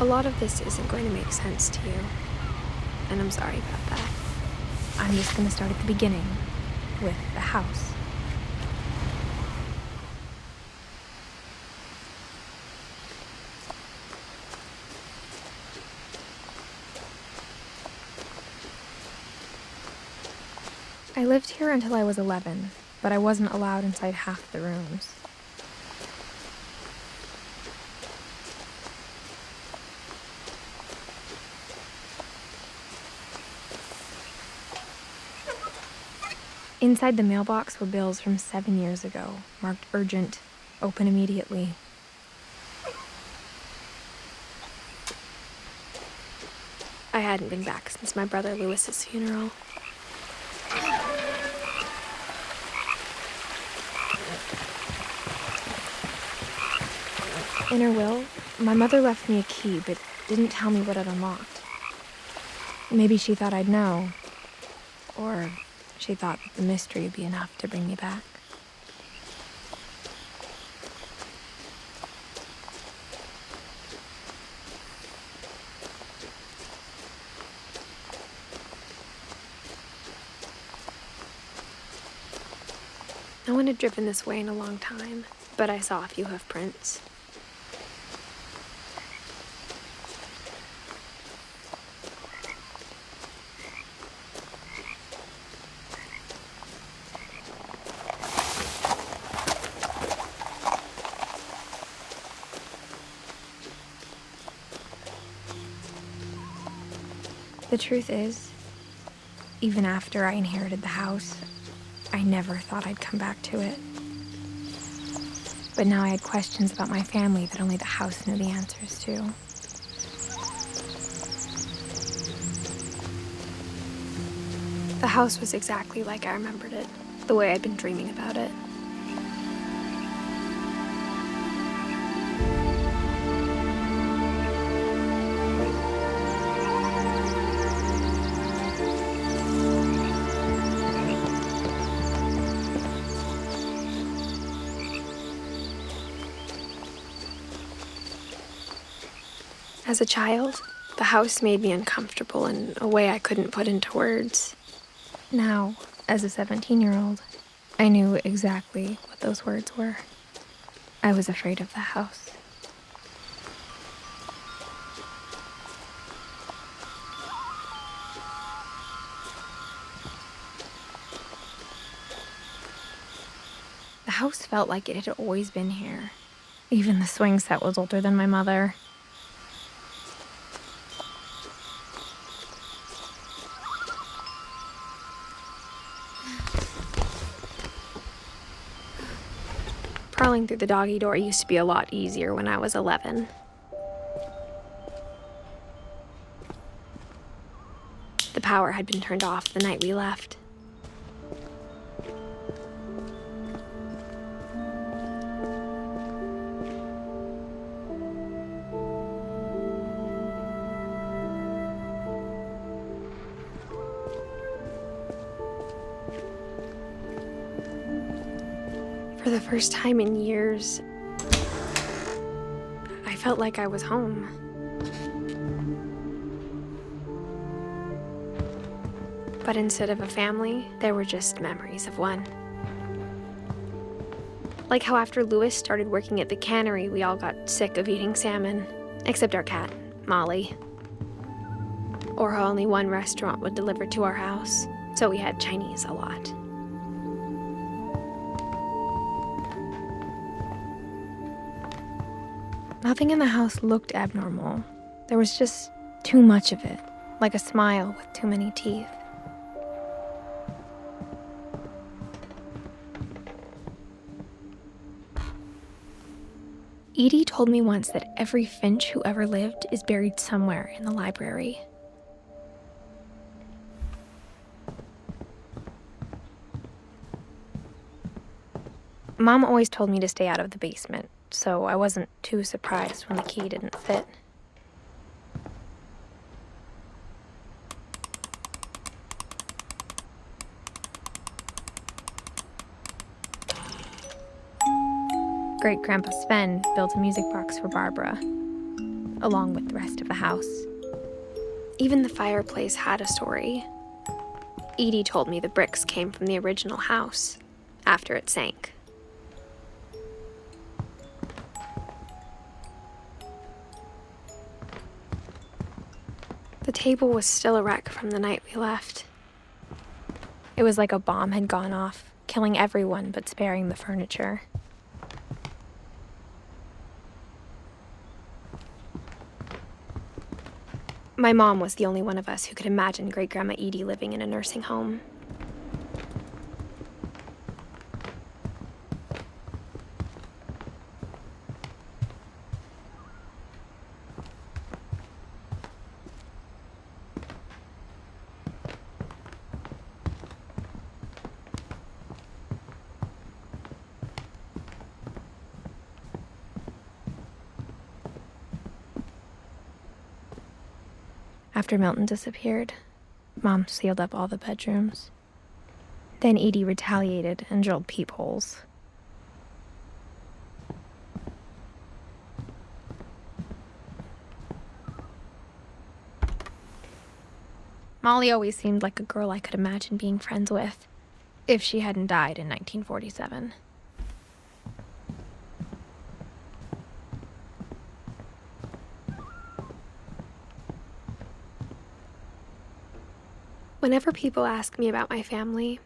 A lot of this isn't going to make sense to you, and I'm sorry about that. I'm just going to start at the beginning, with the house. I lived here until I was 11, but I wasn't allowed inside half the rooms. Inside the mailbox were bills from 7 years ago, marked urgent, open immediately. I hadn't been back since my brother Lewis's funeral. In her will, my mother left me a key, but didn't tell me what it unlocked. Maybe she thought I'd know, or she thought that the mystery would be enough to bring me back. No one had driven this way in a long time, but I saw a few hoof prints. The truth is, even after I inherited the house, I never thought I'd come back to it. But now I had questions about my family that only the house knew the answers to. The house was exactly like I remembered it, the way I'd been dreaming about it. As a child, the house made me uncomfortable in a way I couldn't put into words. Now, as a 17-year-old, I knew exactly what those words were. I was afraid of the house. The house felt like it had always been here. Even the swing set was older than my mother. Crawling through the doggy door used to be a lot easier when I was 11. The power had been turned off the night we left. For the first time in years, I felt like I was home. But instead of a family, there were just memories of one. Like how after Lewis started working at the cannery, we all got sick of eating salmon, except our cat, Molly. Or how only one restaurant would deliver to our house, so we had Chinese a lot. Nothing in the house looked abnormal. There was just too much of it, like a smile with too many teeth. Edie told me once that every Finch who ever lived is buried somewhere in the library. Mom always told me to stay out of the basement, so I wasn't too surprised when the key didn't fit. Great-Grandpa Sven built a music box for Barbara. along with the rest of the house. Even the fireplace had a story. Edie told me the bricks came from the original house after it sank. The table was still a wreck from the night we left. It was like a bomb had gone off, killing everyone but sparing the furniture. My mom was the only one of us who could imagine Great-Grandma Edie living in a nursing home. After Milton disappeared, Mom sealed up all the bedrooms. Then Edie retaliated and drilled peepholes. Molly always seemed like a girl I could imagine being friends with, if she hadn't died in 1947. Whenever people ask me about my family,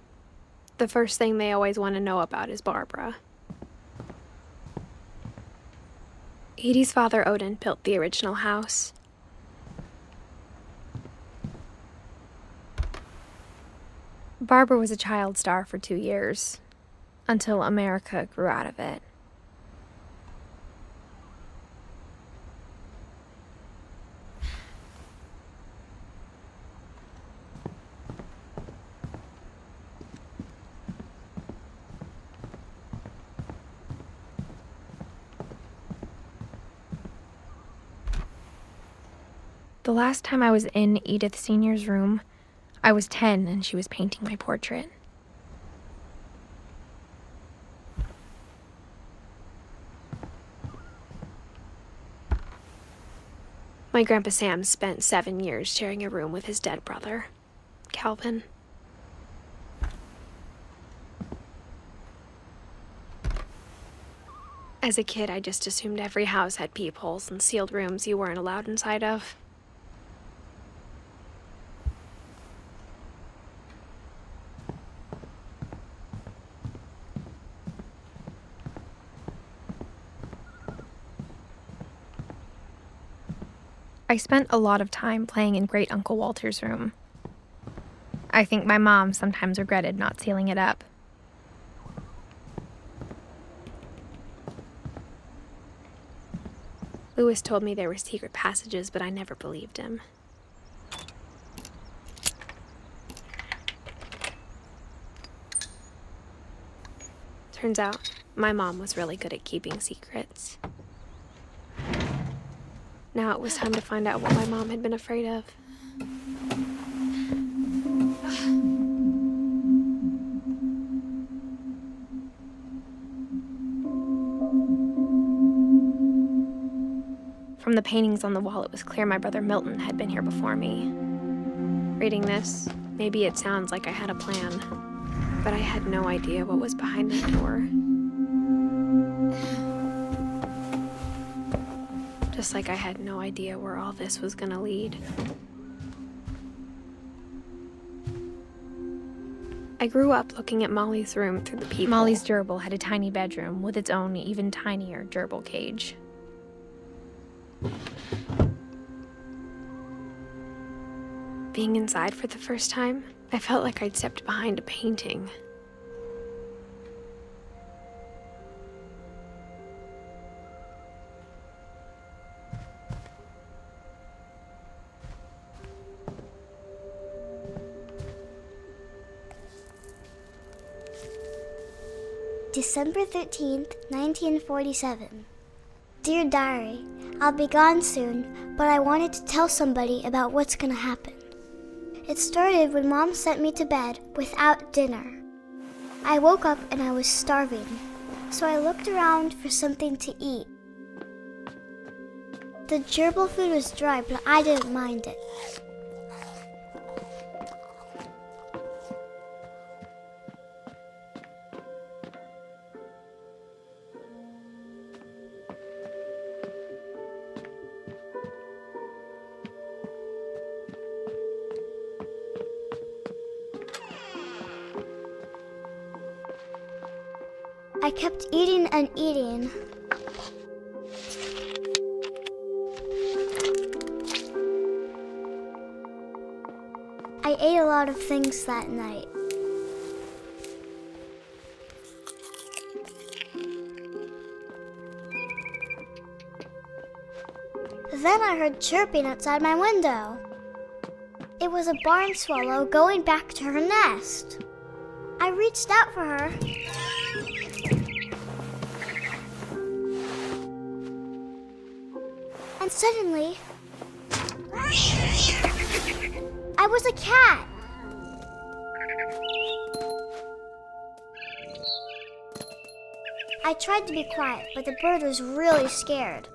the first thing they always want to know about is Barbara. Edie's father, Odin, built the original house. Barbara was a child star for 2 years, until America grew out of it. The last time I was in Edith Sr.'s room, I was 10 and she was painting my portrait. My Grandpa Sam spent 7 years sharing a room with his dead brother, Calvin. As a kid, I just assumed every house had peepholes and sealed rooms you weren't allowed inside of. I spent a lot of time playing in Great Uncle Walter's room. I think my mom sometimes regretted not sealing it up. Lewis told me there were secret passages, but I never believed him. Turns out, my mom was really good at keeping secrets. Now it was time to find out what my mom had been afraid of. From the paintings on the wall, it was clear my brother Milton had been here before me. Reading this, maybe it sounds like I had a plan, but I had no idea what was behind that door. Just like I had no idea where all this was gonna lead. I grew up looking at Molly's room through the peephole. Molly's gerbil had a tiny bedroom with its own even tinier gerbil cage. Being inside for the first time, I felt like I'd stepped behind a painting. December 13th, 1947. Dear Diary, I'll be gone soon, but I wanted to tell somebody about what's gonna happen. It started when Mom sent me to bed without dinner. I woke up and I was starving, so I looked around for something to eat. The gerbil food was dry, but I didn't mind it. I kept eating and eating. I ate a lot of things that night. Then I heard chirping outside my window. It was a barn swallow going back to her nest. I reached out for her. And suddenly, I was a cat. I tried to be quiet, but the bird was really scared.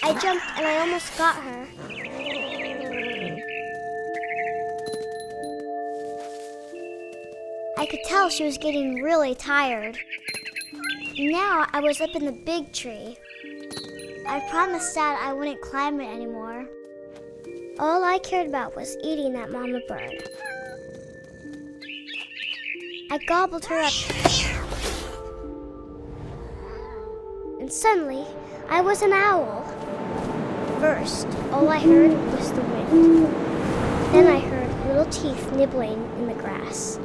I jumped and I almost got her. I could tell she was getting really tired. Now I was up in the big tree. I promised Dad I wouldn't climb it anymore. All I cared about was eating that mama bird. I gobbled her up. And suddenly, I was an owl. First, all I heard was the wind. Then I heard little teeth nibbling in the grass.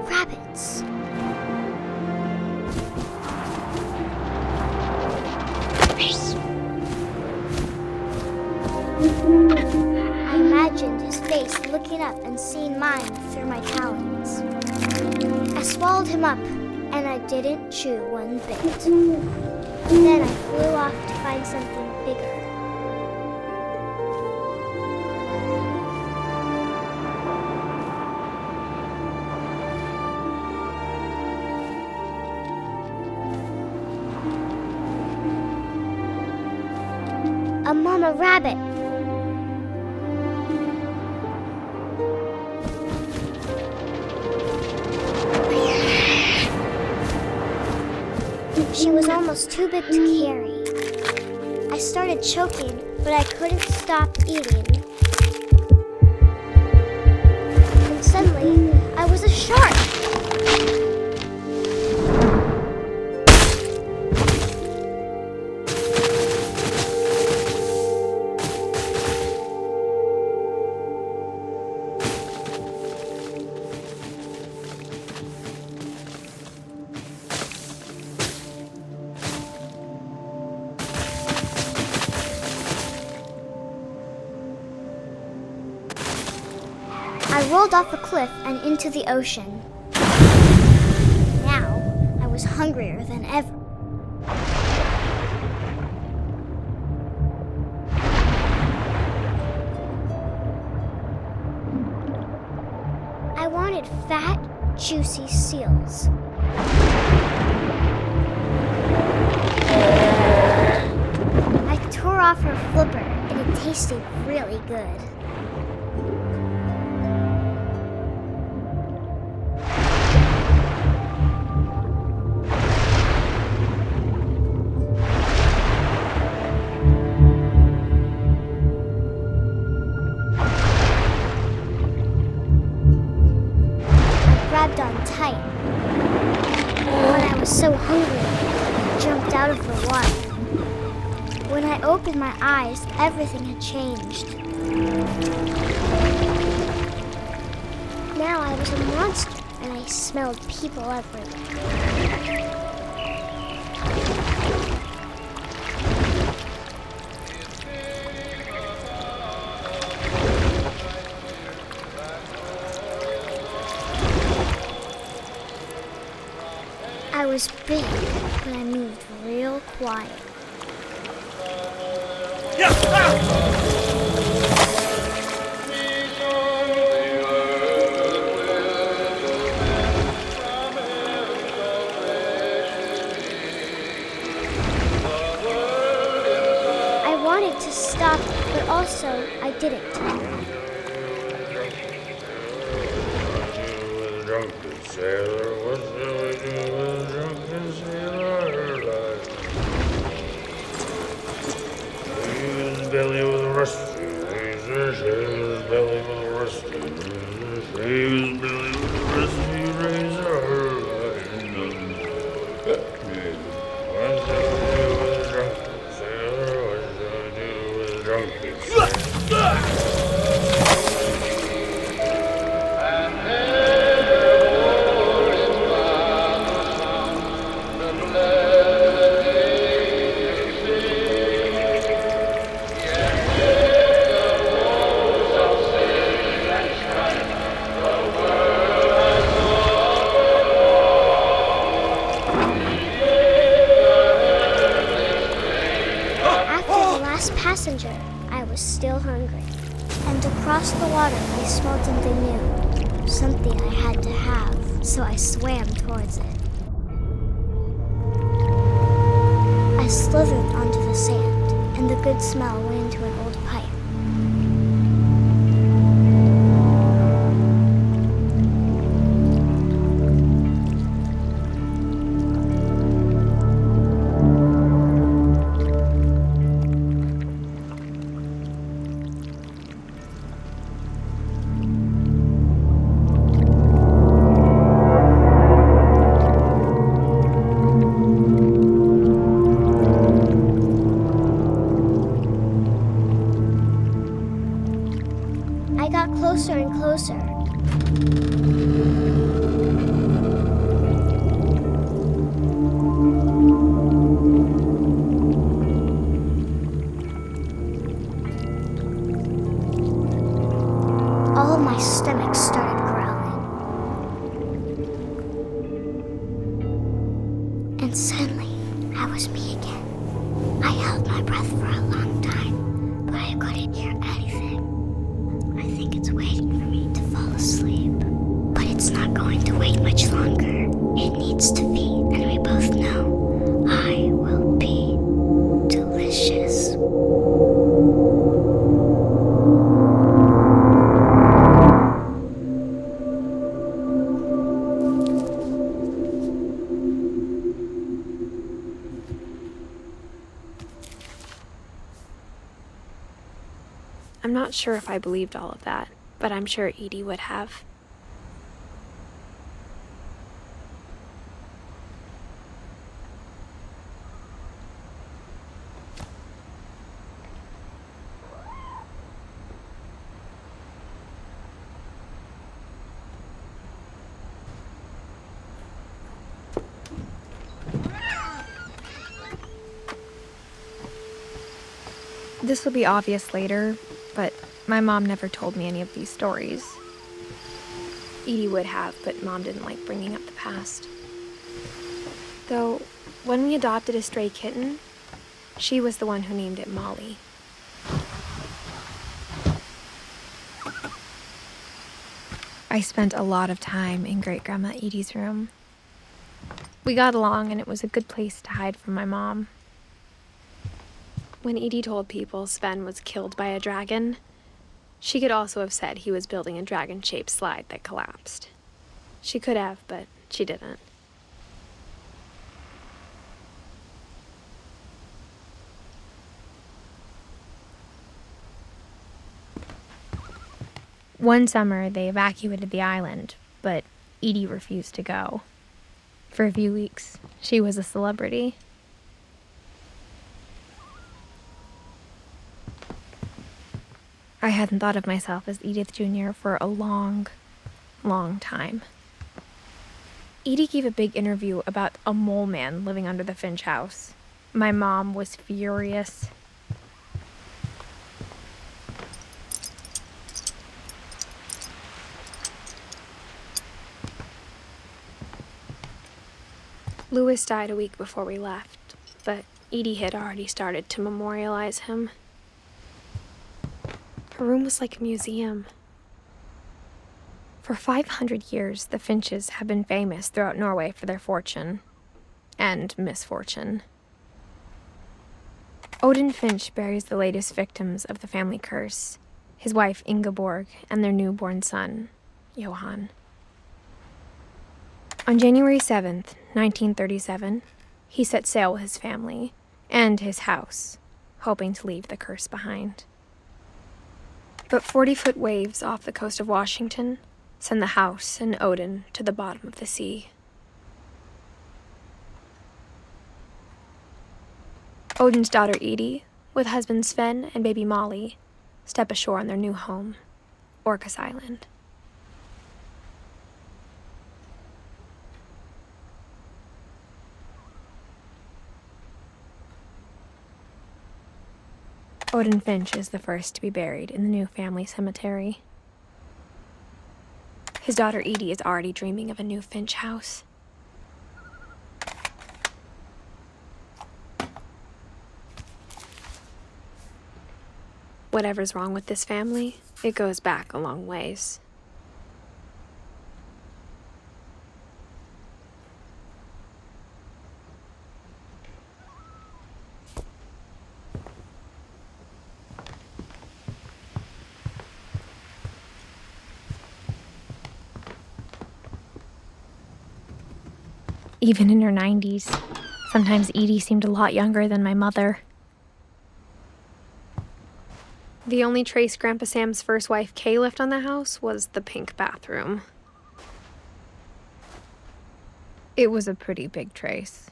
Rabbits. I imagined his face looking up and seeing mine through my talons. I swallowed him up, and I didn't chew one bit. Then I flew off to find something bigger. A mama rabbit. She was almost too big to carry. I started choking, but I couldn't stop eating. And suddenly, I was a shark. I rolled off a cliff and into the ocean. Now, I was hungrier than ever. I wanted fat, juicy seals. I tore off her flipper, and it tasted really good. Grabbed on tight. But I was so hungry, I opened my eyes, everything had changed. Now I was a monster, and I smelled people everywhere. I was big, but I moved real quiet. I wanted to stop, but also I didn't. Belly with a rusty razor, his belly with a rusty razor, his belly with a rusty razor. What shall I do with a drunken sailor? What shall I do with a drunken sailor? Passenger, I was still hungry. And across the water, I smelled something new. Something I had to have, so I swam towards it. I slithered onto the sand, and the good smell went into an old pipe. I got closer and closer. All my stomach started growling. And suddenly, I was me again. I held my breath for a long time, but I couldn't hear anything. I think it's waiting for me to fall asleep. But it's not going to wait much longer. It needs to feed, and we both know I will be delicious. I'm not sure if I believed all of that, but I'm sure Edie would have. This will be obvious later, but my mom never told me any of these stories. Edie would have, but Mom didn't like bringing up the past. Though, when we adopted a stray kitten, she was the one who named it Molly. I spent a lot of time in Great-Grandma Edie's room. We got along, and it was a good place to hide from my mom. When Edie told people Sven was killed by a dragon, she could also have said he was building a dragon-shaped slide that collapsed. She could have, but she didn't. One summer, they evacuated the island, but Edie refused to go. For a few weeks, she was a celebrity. I hadn't thought of myself as Edith Jr. for a long, long time. Edie gave a big interview about a mole man living under the Finch house. My mom was furious. Louis died a week before we left, but Edie had already started to memorialize him. Her room was like a museum. For 500 years, the Finches have been famous throughout Norway for their fortune and misfortune. Odin Finch buries the latest victims of the family curse, his wife Ingeborg and their newborn son, Johan. On January 7th, 1937, he set sail with his family and his house, hoping to leave the curse behind. But 40-foot waves off the coast of Washington send the house and Odin to the bottom of the sea. Odin's daughter Edie, with husband Sven and baby Molly, step ashore on their new home, Orcas Island. Odin Finch is the first to be buried in the new family cemetery. His daughter Edie is already dreaming of a new Finch house. Whatever's wrong with this family, it goes back a long ways. Even in her 90s, sometimes Edie seemed a lot younger than my mother. The only trace Grandpa Sam's first wife Kay left on the house was the pink bathroom. It was a pretty big trace.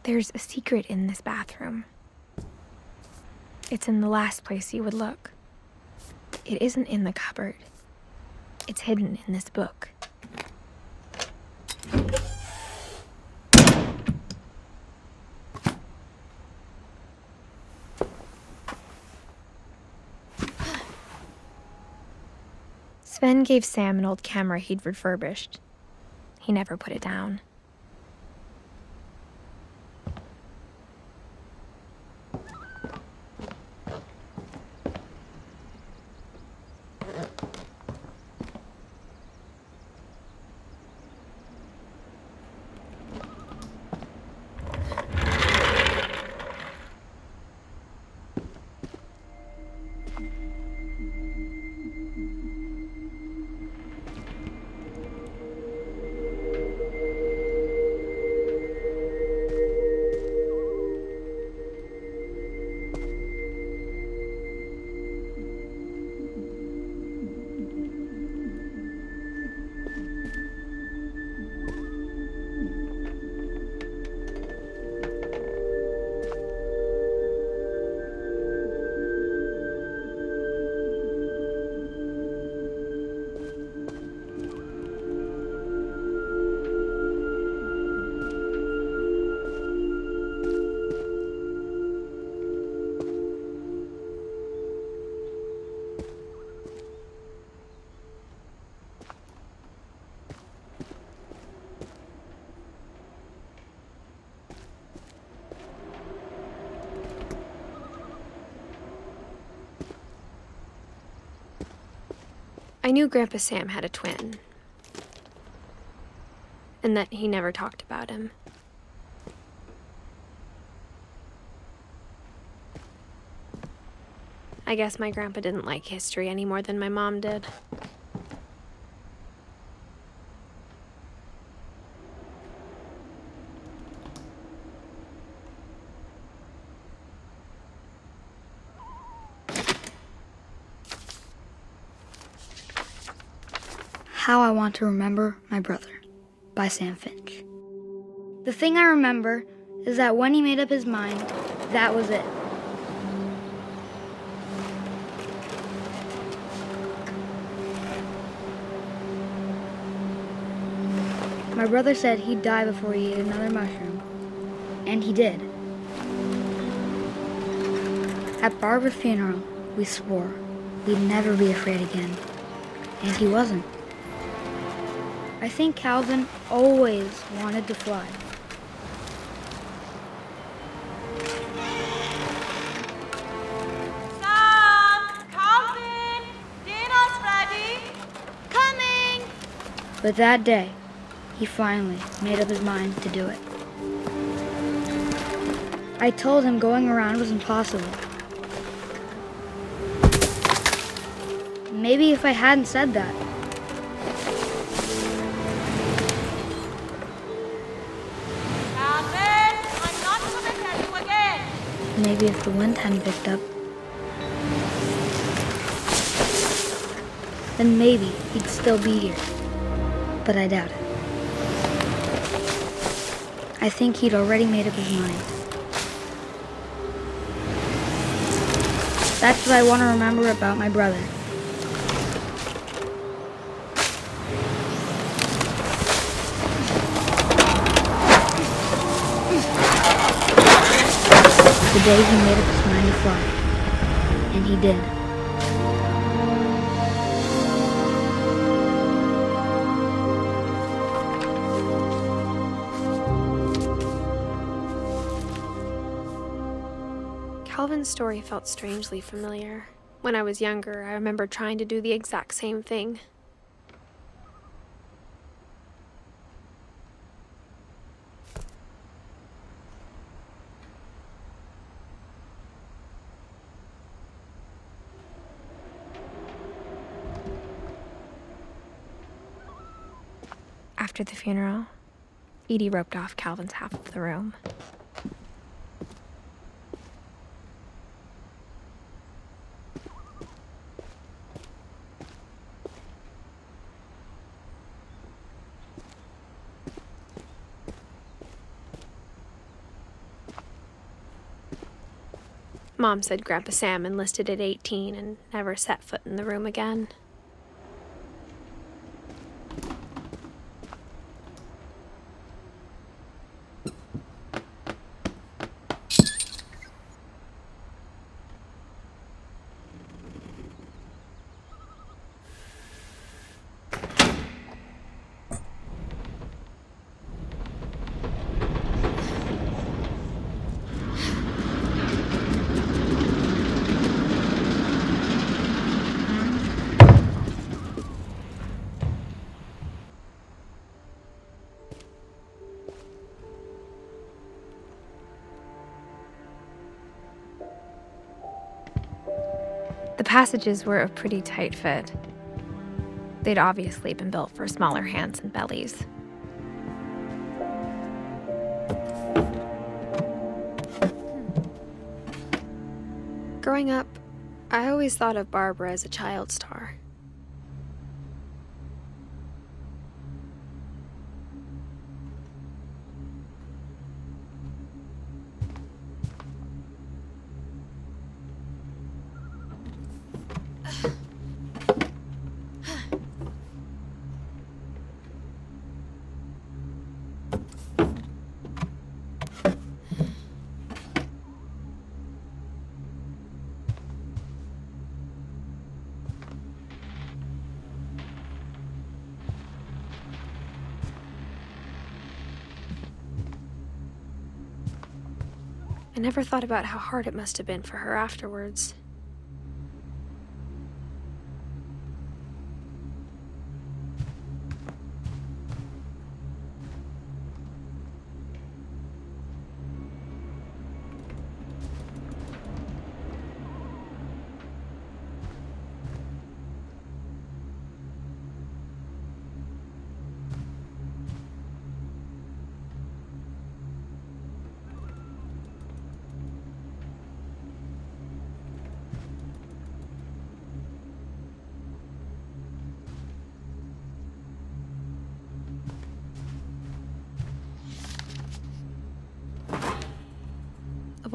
There's a secret in this bathroom. It's in the last place you would look. It isn't in the cupboard. It's hidden in this book. Sven gave Sam an old camera he'd refurbished. He never put it down. I knew Grandpa Sam had a twin, and that he never talked about him. I guess my grandpa didn't like history any more than my mom did. How I Want to Remember My Brother by Sam Finch. The thing I remember is that when he made up his mind, that was it. My brother said he'd die before he ate another mushroom, and he did. At Barbara's funeral, we swore we'd never be afraid again, and he wasn't. I think Calvin always wanted to fly. Sam! Calvin! Dinner's ready! Coming! But that day, he finally made up his mind to do it. I told him going around was impossible. Maybe if I hadn't said that, Calvin! I'm not gonna tell you again! maybe if the wind hadn't picked up, then maybe he'd still be here. But I doubt it. I think he'd already made up his mind. That's what I want to remember about my brother. The day he made up his mind to fly. And he did. Calvin's story felt strangely familiar. When I was younger, I remember trying to do the exact same thing. After the funeral, Edie roped off Calvin's half of the room. Mom said Grandpa Sam enlisted at 18 and never set foot in the room again. The passages were a pretty tight fit. They'd obviously been built for smaller hands and bellies. Growing up, I always thought of Barbara as a child star. I never thought about how hard it must have been for her afterwards.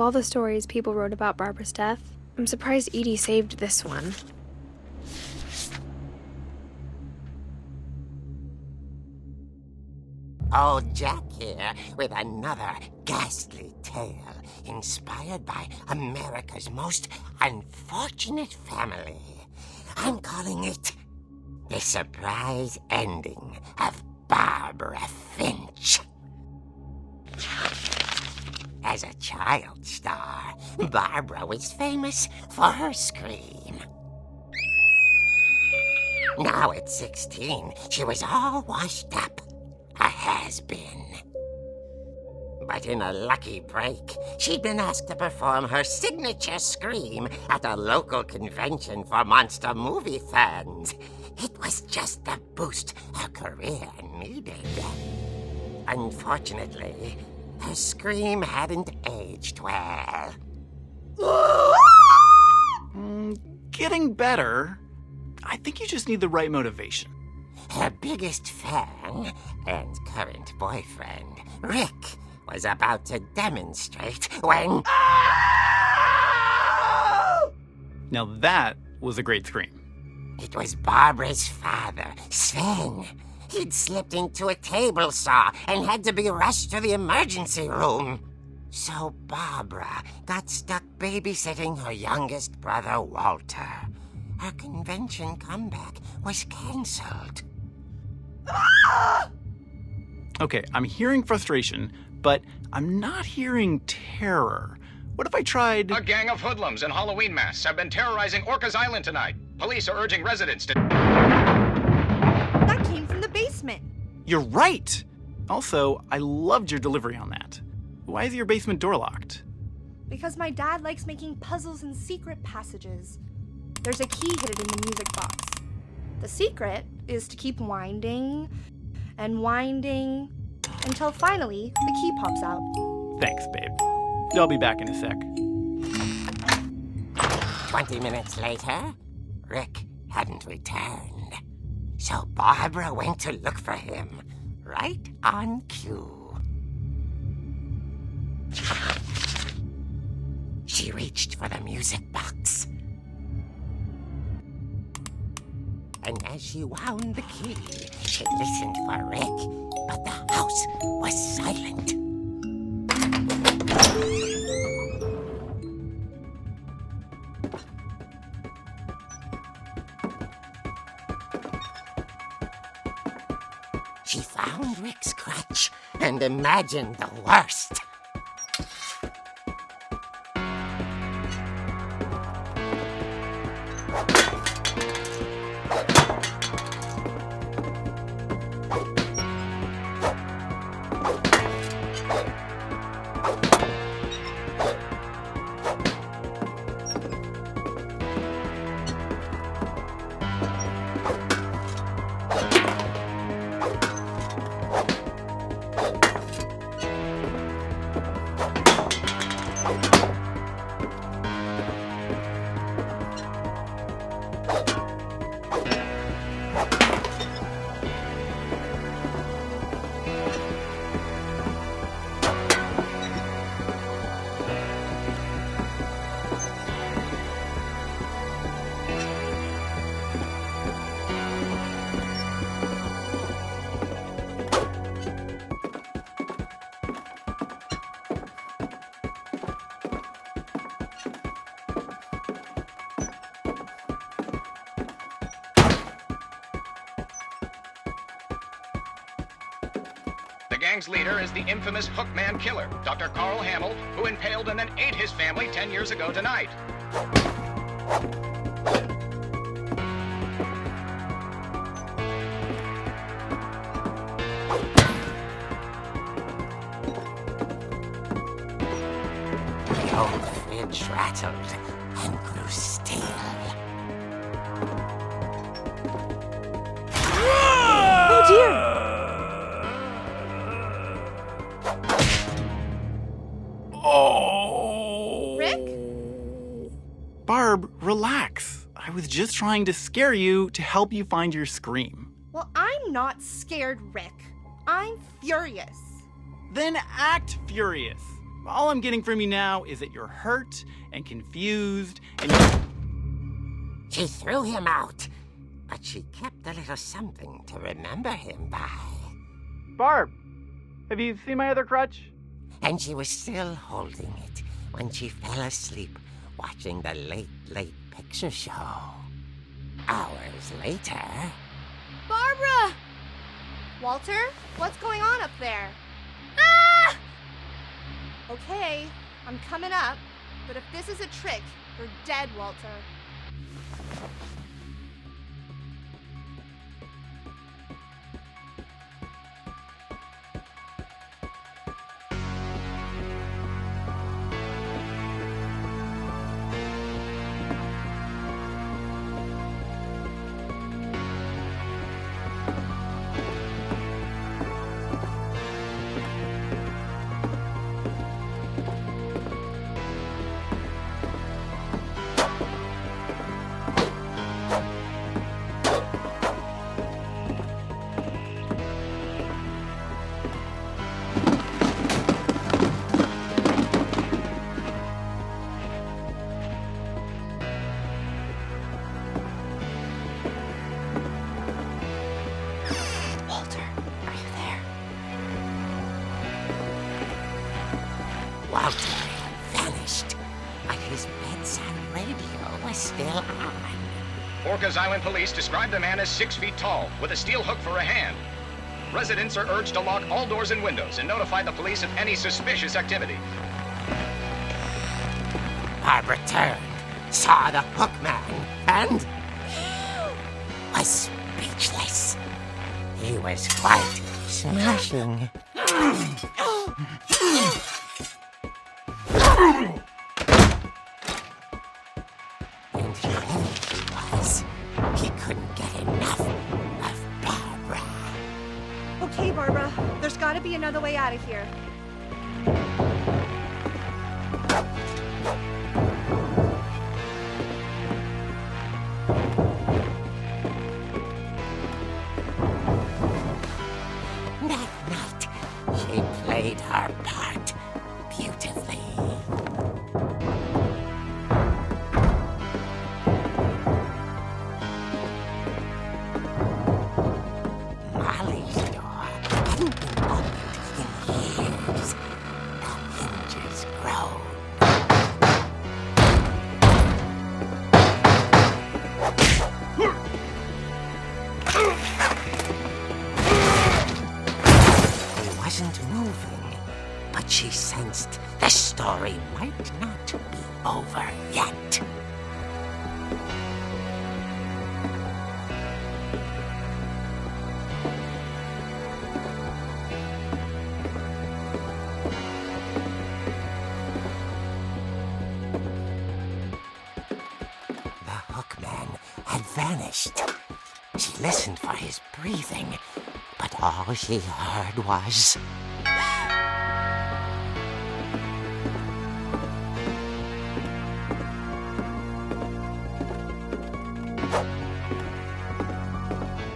Of all the stories people wrote about Barbara's death, I'm surprised Edie saved this one. Old Jack here with another ghastly tale inspired by America's most unfortunate family. I'm calling it The Surprise Ending of Barbara Finch. As a child star, Barbara was famous for her scream. Now at 16, she was all washed up. A has-been. But in a lucky break, she'd been asked to perform her signature scream at a local convention for monster movie fans. It was just the boost her career needed. Unfortunately, her scream hadn't aged well. Getting better. I think you just need the right motivation. Her biggest fan and current boyfriend, Rick, was about to demonstrate when... Now that was a great scream. It was Barbara's father, Sven. He'd slipped into a table saw and had to be rushed to the emergency room. So Barbara got stuck babysitting her youngest brother, Walter. Her convention comeback was cancelled. Okay, I'm hearing frustration, but I'm not hearing terror. What if I tried... A gang of hoodlums in Halloween masks have been terrorizing Orcas Island tonight. Police are urging residents to... That came from the basement. You're right! Also, I loved your delivery on that. Why is your basement door locked? Because my dad likes making puzzles and secret passages. There's a key hidden in the music box. The secret is to keep winding and winding until finally the key pops out. Thanks, babe. I'll be back in a sec. 20 minutes later, Rick hadn't returned. So Barbara went to look for him, right on cue. She reached for the music box. And as she wound the key, she listened for Rick, but the house was silent. She found Rick's crutch and imagined the worst. The gang's leader is the infamous Hookman killer, Dr. Carl Hamill, who impaled and then ate his family 10 years ago tonight. The old fridge rattled and grew still. Oh dear! Oh! Rick? Barb, relax. I was just trying to scare you to help you find your scream. Well, I'm not scared, Rick. I'm furious. Then act furious. All I'm getting from you now is that you're hurt and confused and She threw him out, but she kept a little something to remember him by. Barb, have you seen my other crutch? And she was still holding it when she fell asleep watching the late picture show. Hours later... Barbara! Walter, what's going on up there? Ah! Okay, I'm coming up, but if this is a trick, you're dead, Walter. Walter had vanished, but his bedside radio was still on. Orcas Island police describe the man as 6 feet tall, with a steel hook for a hand. Residents are urged to lock all doors and windows and notify the police of any suspicious activity. Barbara turned, saw the hook man, and was speechless. He was quite smashing. And here he was. He couldn't get enough of Barbara. Okay, Barbara, there's gotta be another way out of here. That night, she played her part beautifully. Molly's door hadn't been opened in years. The hinges groaned. He wasn't moving, but she sensed the story might not be over yet. The hookman had vanished. She listened for his breathing, but all she heard was...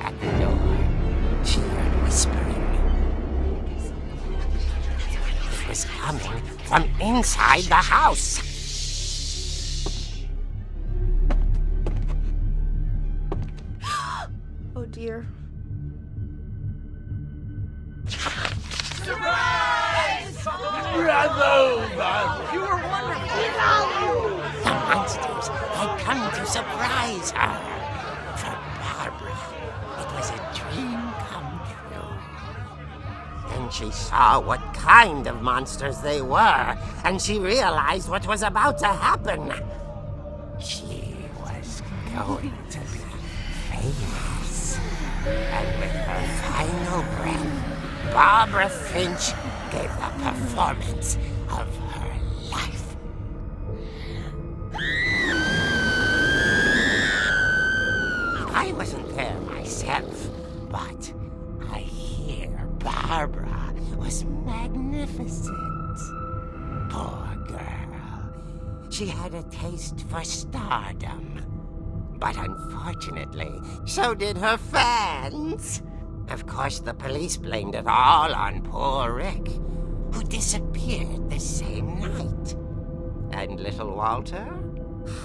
At the door, she heard whispering. It was coming from inside the house. Oh dear. The monsters had come to surprise her. For Barbara, it was a dream come true. Then she saw what kind of monsters they were, and she realized what was about to happen. She was going to be famous. And with her final breath, Barbara Finch gave the performance of her life. I wasn't there myself, but I hear Barbara was magnificent. Poor girl. She had a taste for stardom. But unfortunately, so did her fans. Of course, the police blamed it all on poor Rick. who disappeared the same night. And little Walter,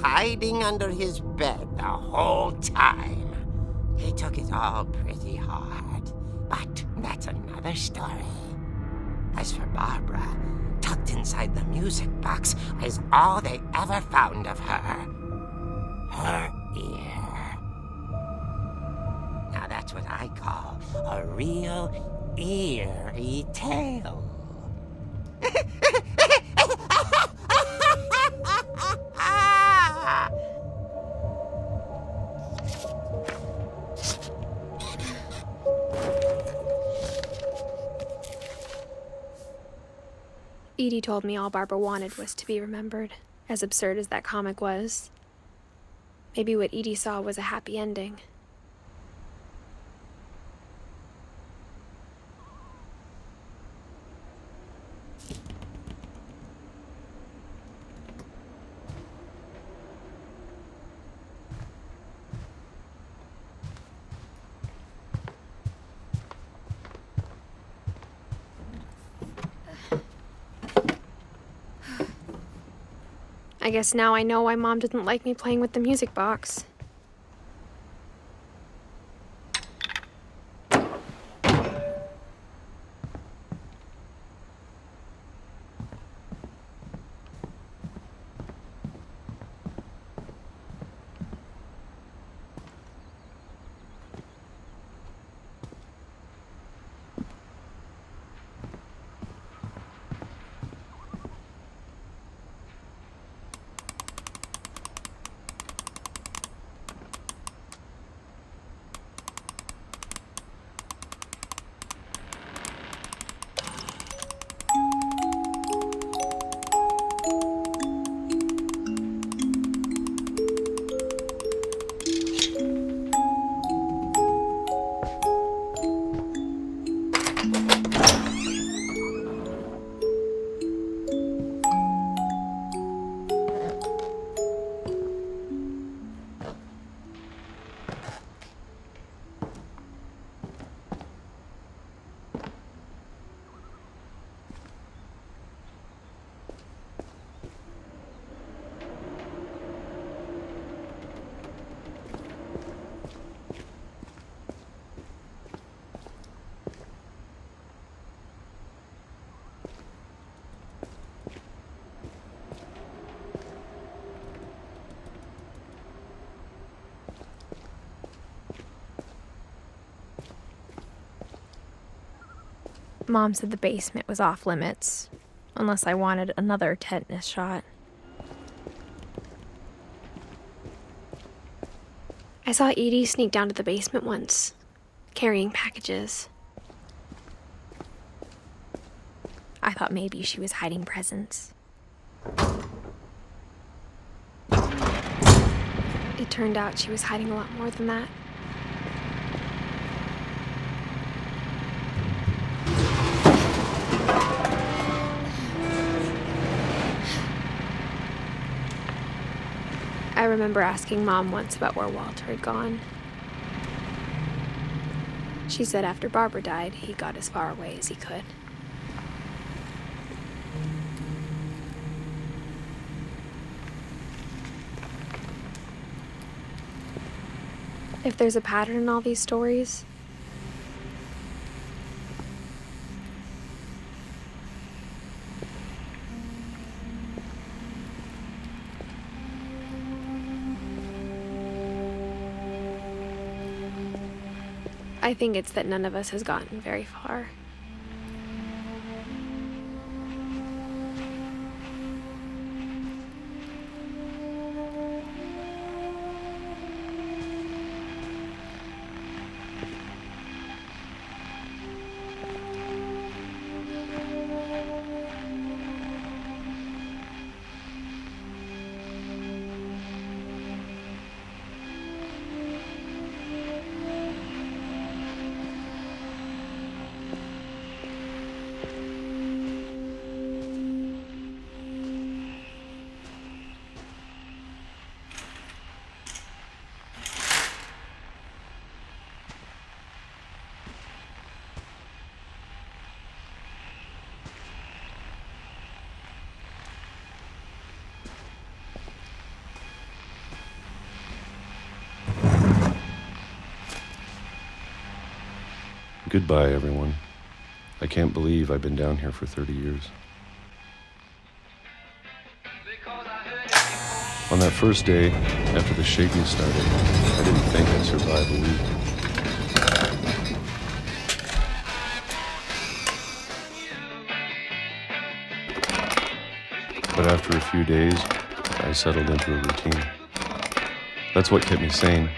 hiding under his bed the whole time. He took it all pretty hard, but that's another story. As for Barbara, tucked inside the music box is all they ever found of her. Her ear. Now that's what I call a real eerie tale. Edie told me all Barbara wanted was to be remembered, as absurd as that comic was. Maybe what Edie saw was a happy ending. I guess now I know why Mom didn't like me playing with the music box. Mom said the basement was off limits, unless I wanted another tetanus shot. I saw Edie sneak down to the basement once, carrying packages. I thought maybe she was hiding presents. It turned out she was hiding a lot more than that. I remember asking Mom once about where Walter had gone. She said after Barbara died, he got as far away as he could. If there's a pattern in all these stories, I think it's that none of us has gotten very far. Goodbye, everyone. I can't believe I've been down here for 30 years. On that first day, after the shaking started, I didn't think I'd survive a week. But after a few days, I settled into a routine. That's what kept me sane.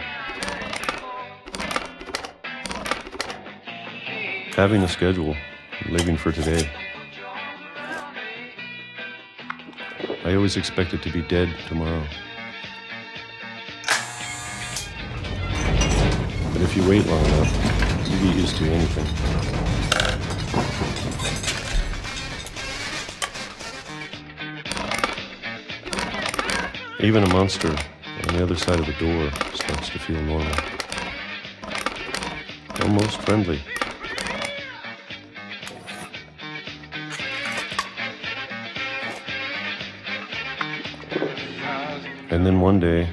Having a schedule, living for today. I always expected to be dead tomorrow. But if you wait long enough, you get used to anything. Even a monster on the other side of the door starts to feel normal. Almost friendly. And then one day,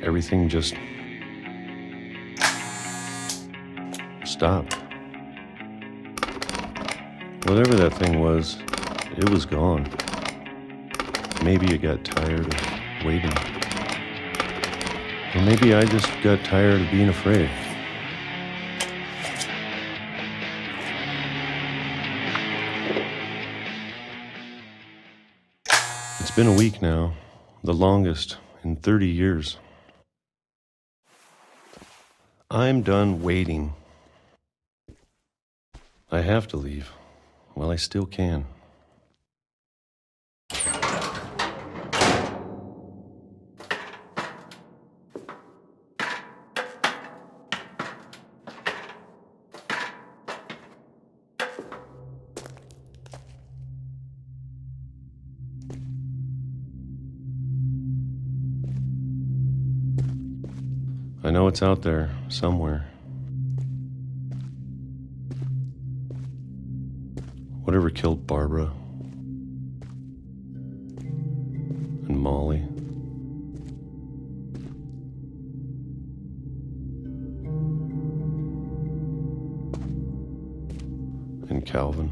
everything just stopped. Whatever that thing was, it was gone. Maybe it got tired of waiting. Or maybe I just got tired of being afraid. It's been a week now, the longest in 30 years. I'm done waiting. I have to leave while I still can. I know it's out there, somewhere. Whatever killed Barbara and Molly. And Calvin.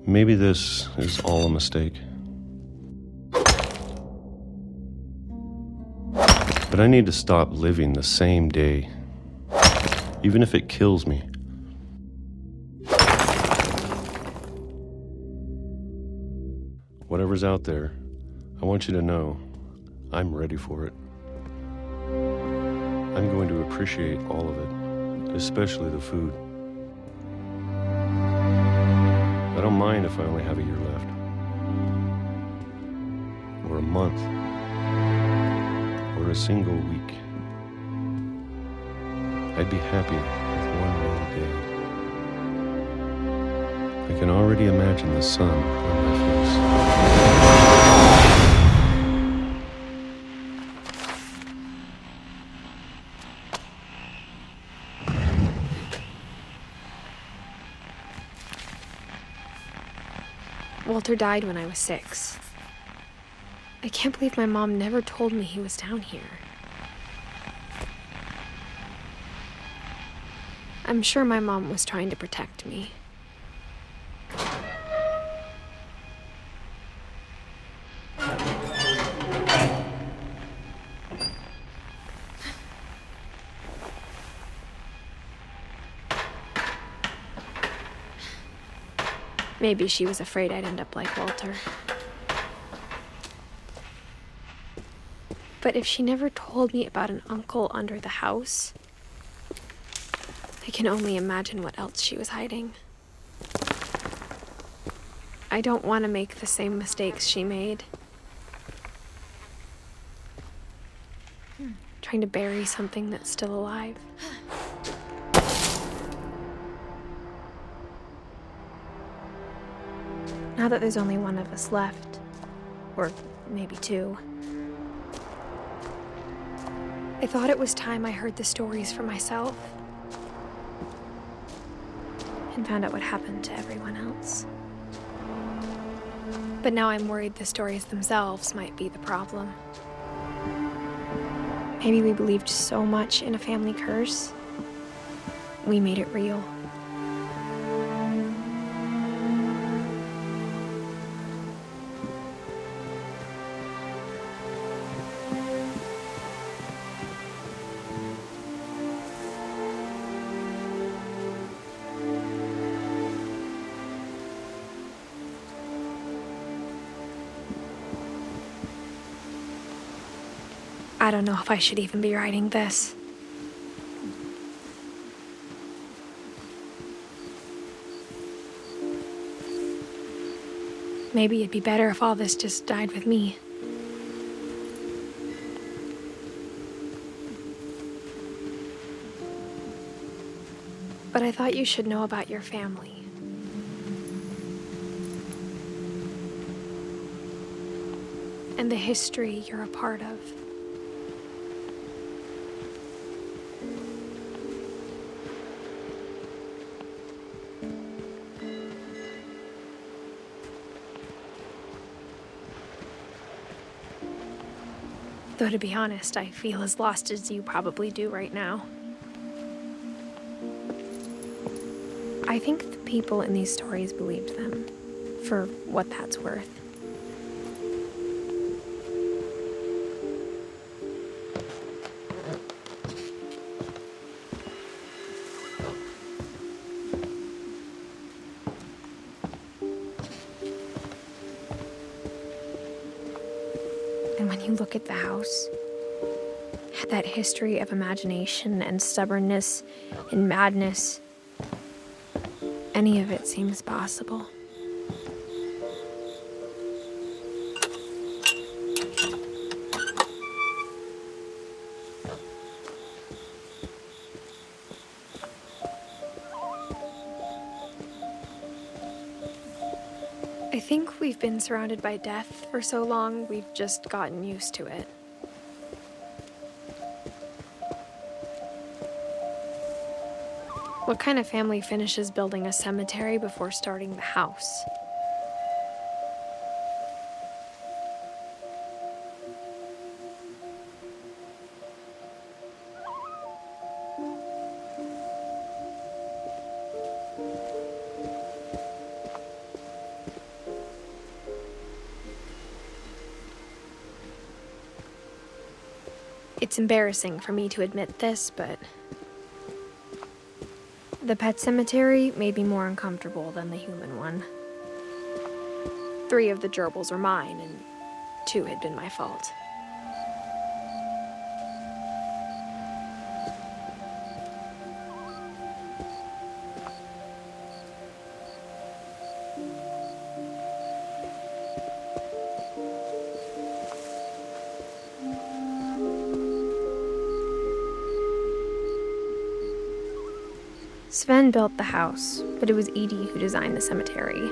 Maybe this is all a mistake. But I need to stop living the same day, even if it kills me. Whatever's out there, I want you to know I'm ready for it. I'm going to appreciate all of it, especially the food. I don't mind if I only have a year left, or a month, or a single week. I'd be happy with one rainy day. I can already imagine the sun on my face. Walter died when I was 6. I can't believe my mom never told me he was down here. I'm sure my mom was trying to protect me. Maybe she was afraid I'd end up like Walter. But if she never told me about an uncle under the house, I can only imagine what else she was hiding. I don't want to make the same mistakes she made. Trying to bury something that's still alive. Now that there's only one of us left, or maybe 2, I thought it was time I heard the stories for myself and found out what happened to everyone else. But now I'm worried the stories themselves might be the problem. Maybe we believed so much in a family curse, we made it real. I don't know if I should even be writing this. Maybe it'd be better if all this just died with me. But I thought you should know about your family. And the history you're a part of. Though to be honest, I feel as lost as you probably do right now. I think the people in these stories believed them, for what that's worth. And when you look at the house, that history of imagination and stubbornness and madness, any of it seems possible. I think we've been surrounded by death for so long, we've just gotten used to it. What kind of family finishes building a cemetery before starting the house? It's embarrassing for me to admit this, but the pet cemetery made me more uncomfortable than the human one. 3 of the gerbils are mine, and 2 had been my fault. Sven built the house, but it was Edith who designed the cemetery.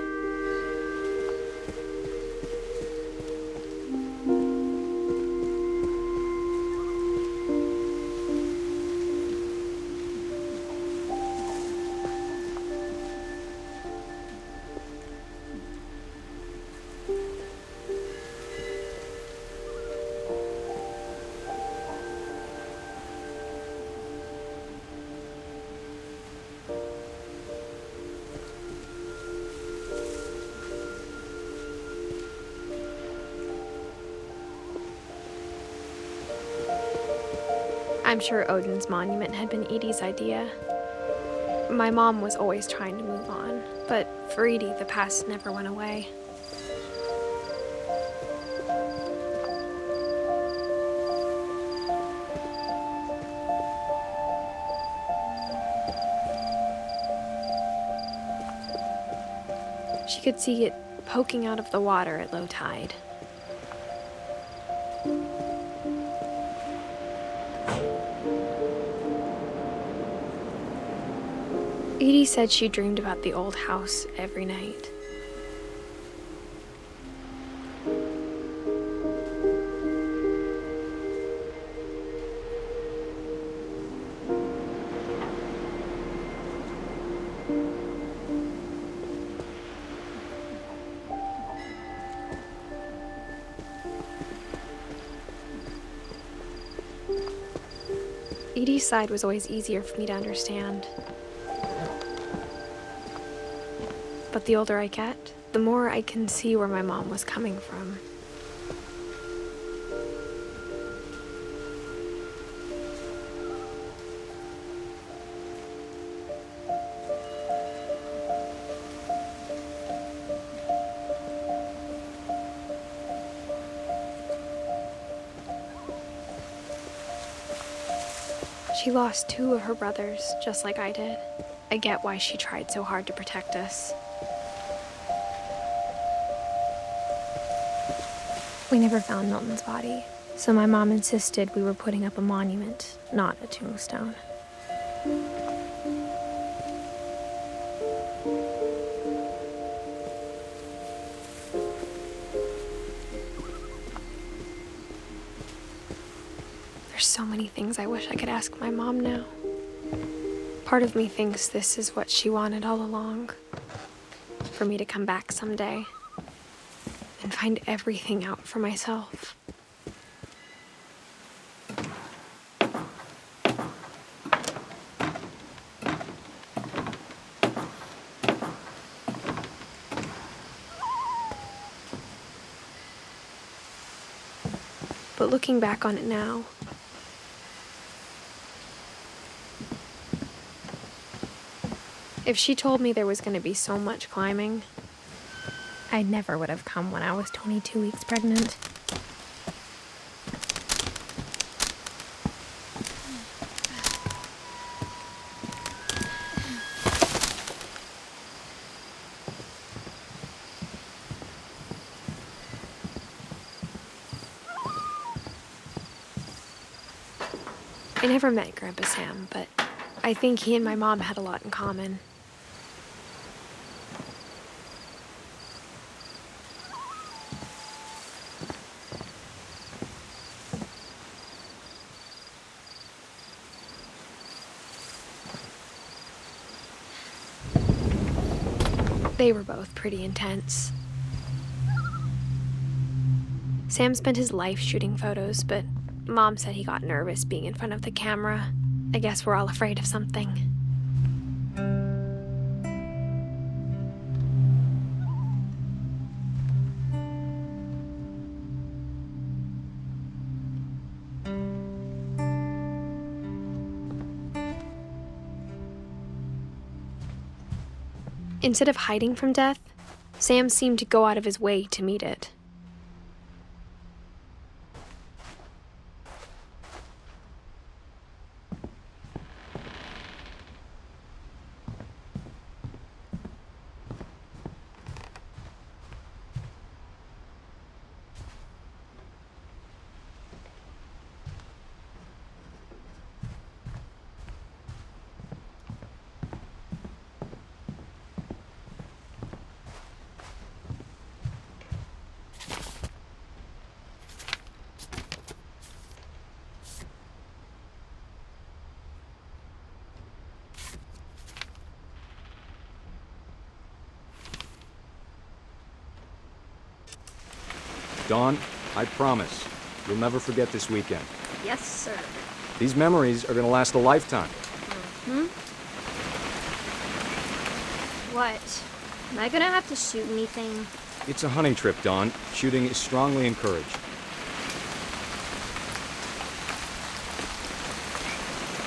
I'm sure Odin's monument had been Edie's idea. My mom was always trying to move on, but for Edie, the past never went away. She could see it poking out of the water at low tide. Edie said she dreamed about the old house every night. Edie's side was always easier for me to understand. But the older I get, the more I can see where my mom was coming from. She lost 2 of her brothers, just like I did. I get why she tried so hard to protect us. We never found Milton's body, so my mom insisted we were putting up a monument, not a tombstone. There's so many things I wish I could ask my mom now. Part of me thinks this is what she wanted all along. For me to come back someday and find everything out for myself. But looking back on it now, if she told me there was going to be so much climbing, I never would have come when I was 22 weeks pregnant. I never met Grandpa Sam, but I think he and my mom had a lot in common. They were both pretty intense. Sam spent his life shooting photos, but Mom said he got nervous being in front of the camera. I guess we're all afraid of something. Instead of hiding from death, Sam seemed to go out of his way to meet it. Dawn, I promise, you'll never forget this weekend. Yes, sir. These memories are gonna last a lifetime. What? Am I gonna have to shoot anything? It's a hunting trip, Dawn. Shooting is strongly encouraged.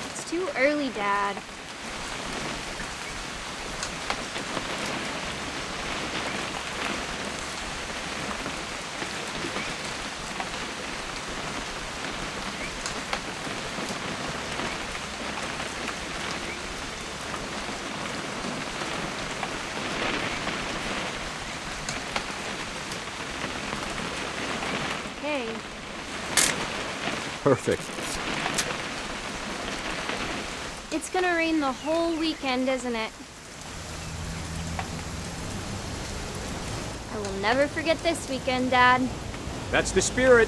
It's too early, Dad. Okay. Perfect. It's gonna rain the whole weekend, isn't it? I will never forget this weekend, Dad. That's the spirit.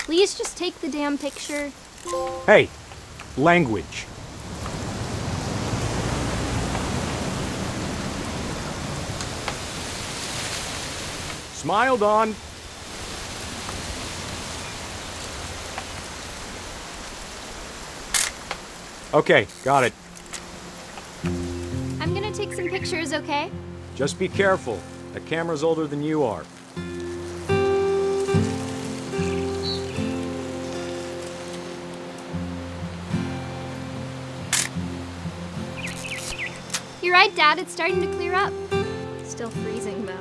Please just take the damn picture. Hey, language. Smile, Dawn. Okay, got it. I'm gonna take some pictures, okay? Just be careful. That camera's older than you are. You're right, Dad. It's starting to clear up. Still freezing, though.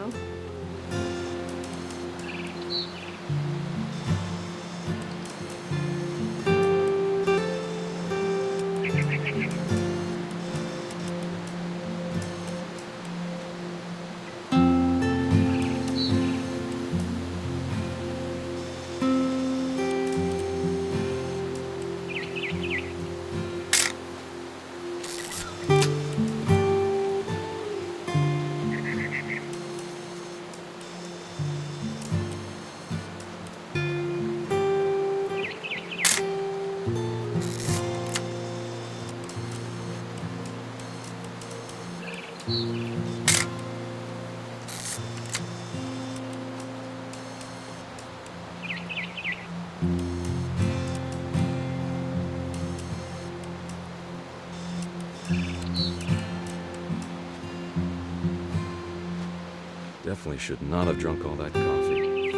Definitely should not have drunk all that coffee.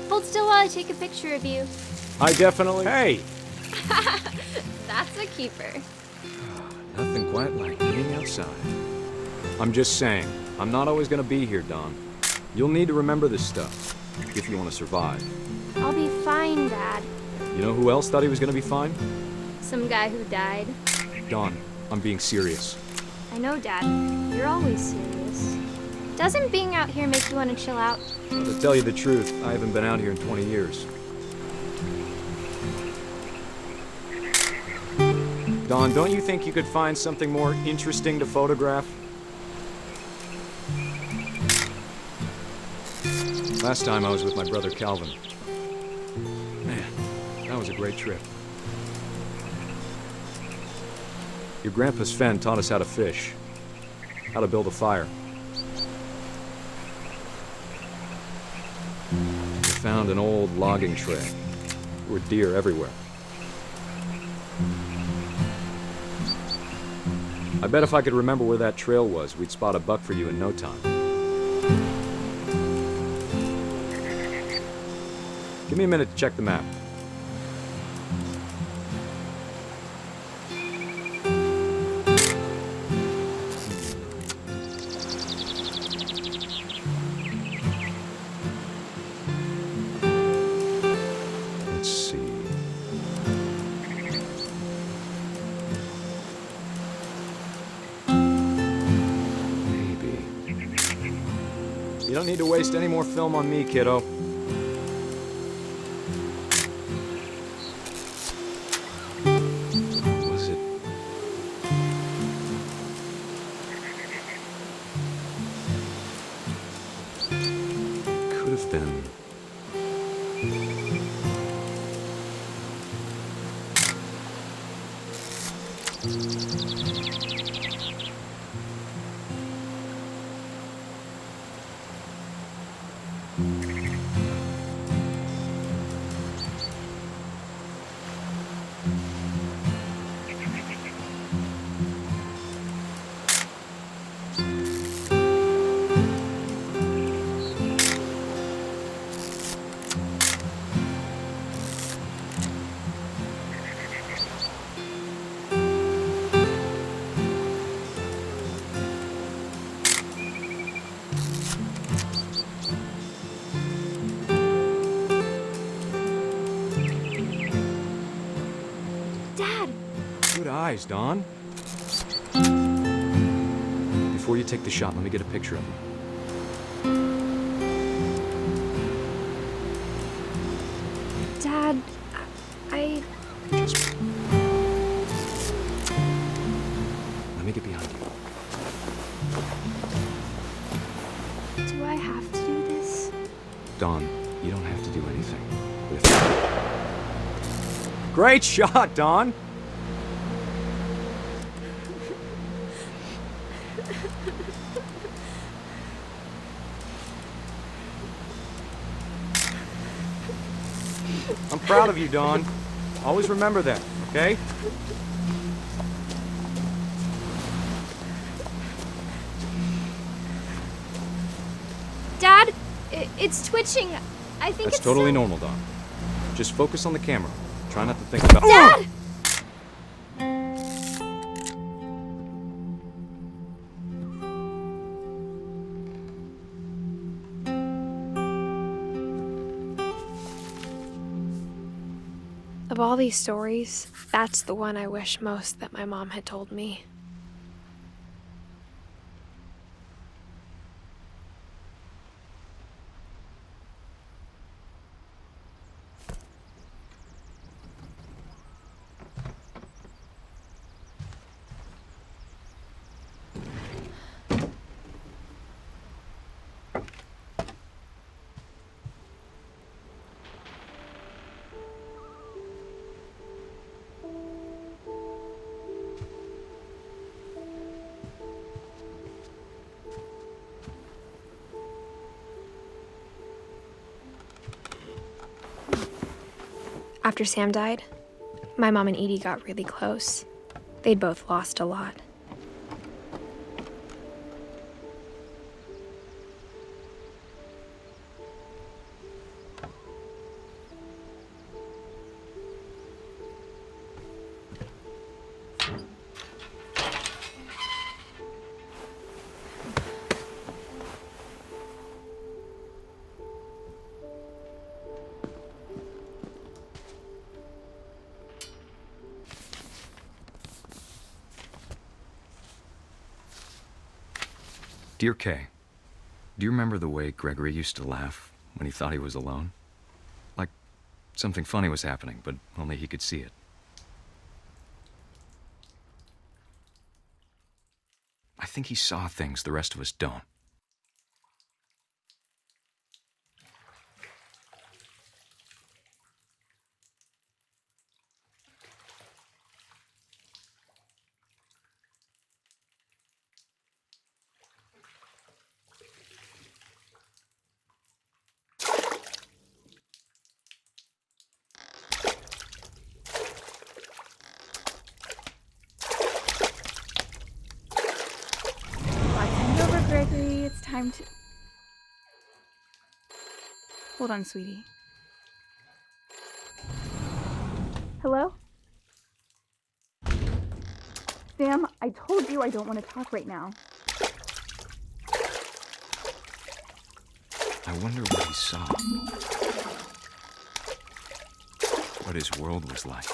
Hold still while I take a picture of you. I definitely... Hey! That's a keeper. Nothing quite like being outside. I'm just saying, I'm not always gonna be here, Dawn. You'll need to remember this stuff, if you want to survive. I'll be fine, Dad. You know who else thought he was gonna be fine? Some guy who died. Dawn, I'm being serious. I know, Dad. You're always serious. Doesn't being out here make you want to chill out? Well, to tell you the truth, I haven't been out here in 20 years. Dawn, don't you think you could find something more interesting to photograph? Last time I was with my brother Calvin. Man, that was a great trip. Your grandpa Sven taught us how to fish, how to build a fire. We found an old logging trail. There were deer everywhere. I bet if I could remember where that trail was, we'd spot a buck for you in no time. Give me a minute to check the map. Let's see. Maybe. You don't need to waste any more film on me, kiddo. Was it? Could have been. Dad! Good eyes, Dawn. Before you take the shot, let me get a picture of you. Dad, I... Just... Let me get behind you. Do I have to do this? Dawn, you don't have to do anything. But if... Great shot, Dawn! I'm proud of you, Dawn. Always remember that, okay? Dad, it's twitching. I think That's it's totally normal, Dawn. Just focus on the camera. Try not to think about— Dad! Of all these stories, that's the one I wish most that my mom had told me. After Sam died, my mom and Edie got really close. They'd both lost a lot. Dear Kay, do you remember the way Gregory used to laugh when he thought he was alone? Like something funny was happening, but only he could see it. I think he saw things the rest of us don't. Gregory, it's time to... Hold on, sweetie. Hello? Sam, I told you I don't want to talk right now. I wonder what he saw. What his world was like.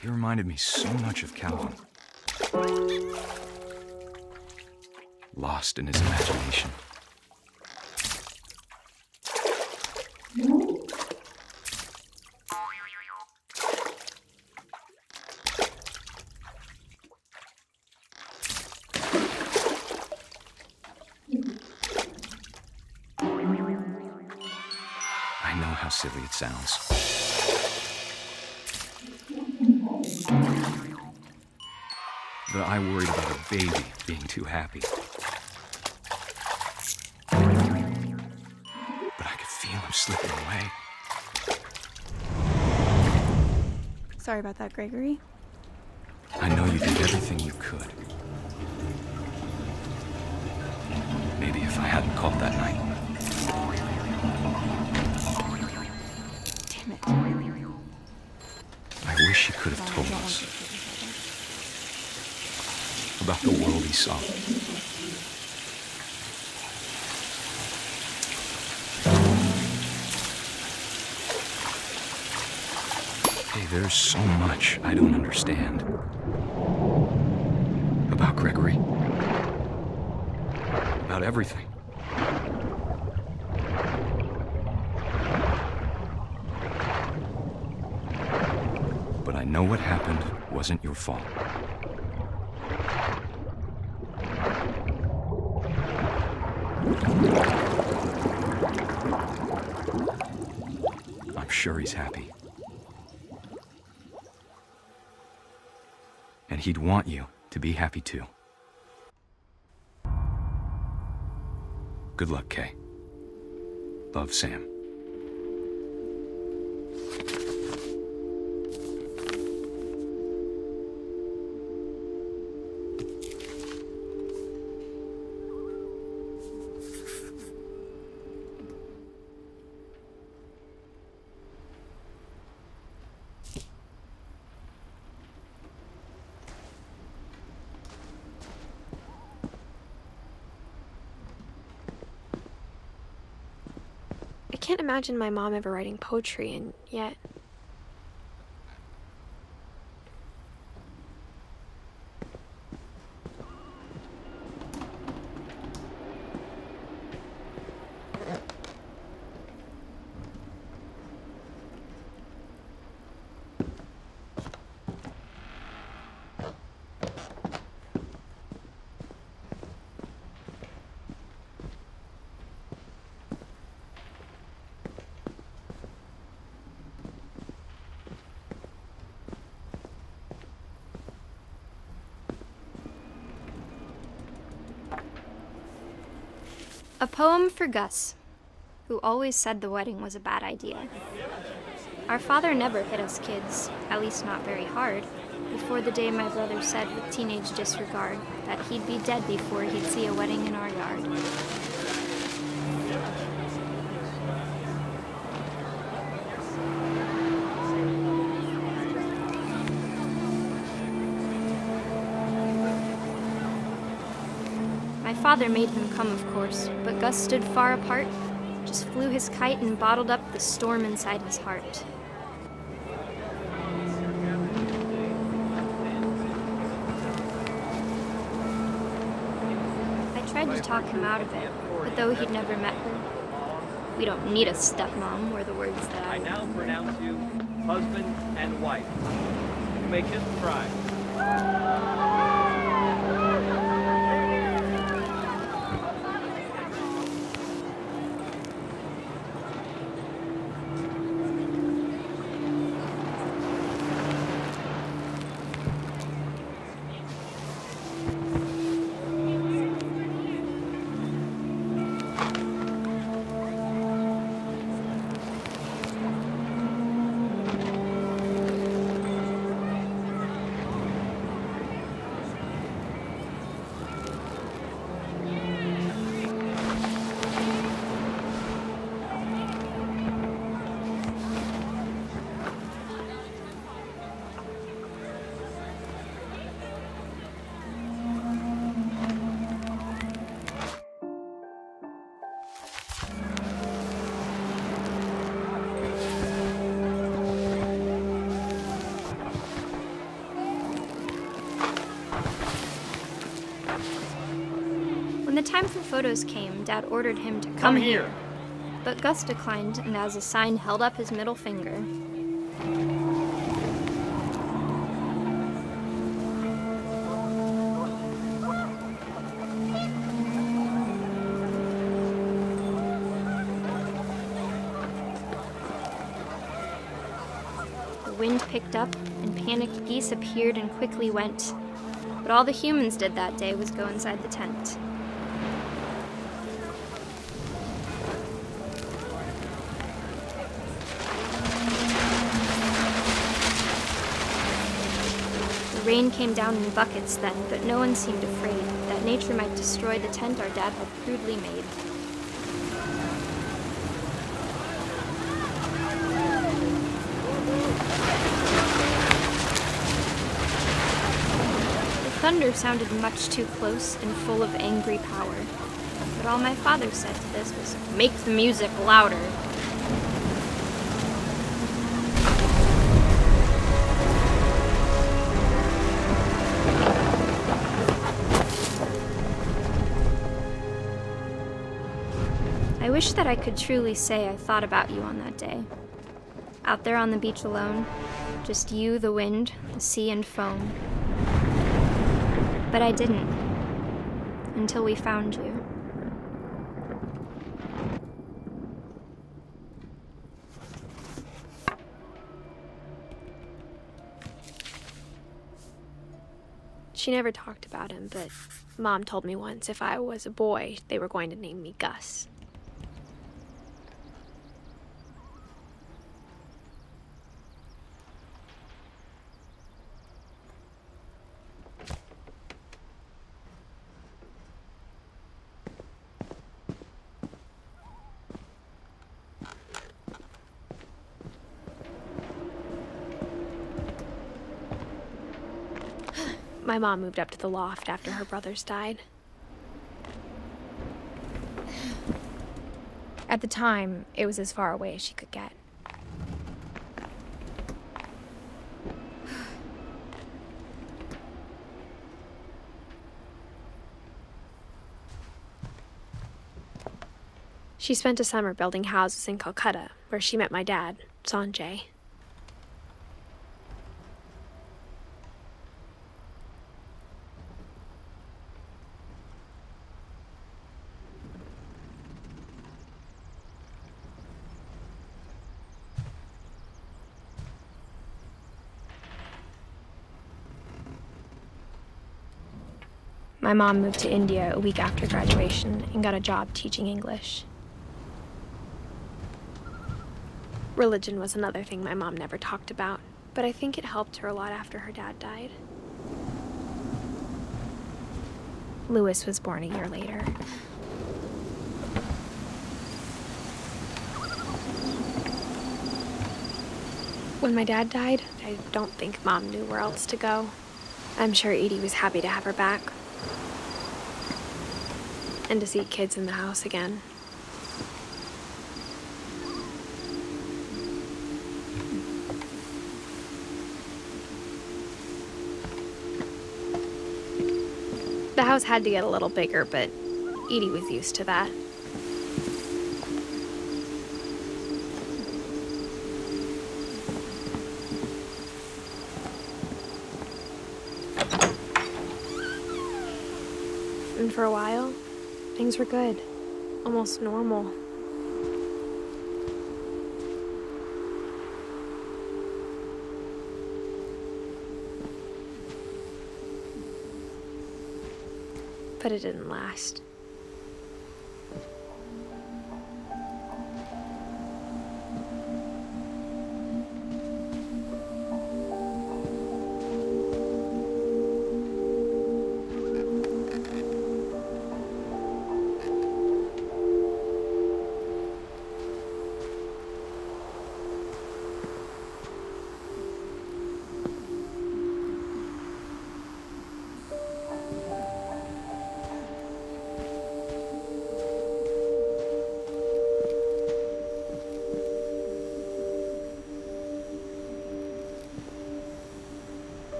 He reminded me so much of Calvin. Lost in his imagination. I know how silly it sounds. But I worried about a baby being too happy. But I could feel him slipping away. Sorry about that, Gregory. I know you did everything you could. Maybe if I hadn't called that night. Damn it. I wish he could have told us about the world he saw. Hey, there's so much I don't understand about Gregory. About everything. But I know what happened wasn't your fault. I'm sure he's happy. And he'd want you to be happy too. Good luck, Kay. Love, Sam. I can't imagine my mom ever writing poetry, and yet... A poem for Gus, who always said the wedding was a bad idea. Our father never hit us kids, at least not very hard, before the day my brother said with teenage disregard that he'd be dead before he'd see a wedding in our yard. My father made him come, of course, but Gus stood far apart, just flew his kite and bottled up the storm inside his heart. I tried to talk him out of it, but though he'd never met her, we don't need a stepmom were the words that I now pronounce you husband and wife. You may kiss the bride. When the time for photos came, Dad ordered him to come here. But Gus declined and as a sign held up his middle finger. The wind picked up and panicked geese appeared and quickly went. But all the humans did that day was go inside the tent. The rain came down in buckets then, but no one seemed afraid that nature might destroy the tent our dad had crudely made. The thunder sounded much too close and full of angry power, but all my father said to this was, "Make the music louder." I wish that I could truly say I thought about you on that day. Out there on the beach alone, just you, the wind, the sea, and foam. But I didn't, until we found you. She never talked about him, but Mom told me once if I was a boy, they were going to name me Gus. My mom moved up to the loft after her brothers died. At the time, it was as far away as she could get. She spent a summer building houses in Calcutta, where she met my dad, Sanjay. My mom moved to India a week after graduation and got a job teaching English. Religion was another thing my mom never talked about, but I think it helped her a lot after her dad died. Louis was born a year later. When my dad died, I don't think Mom knew where else to go. I'm sure Edie was happy to have her back. And to see kids in the house again. The house had to get a little bigger, but Edie was used to that. And for a while, things were good, almost normal. But it didn't last.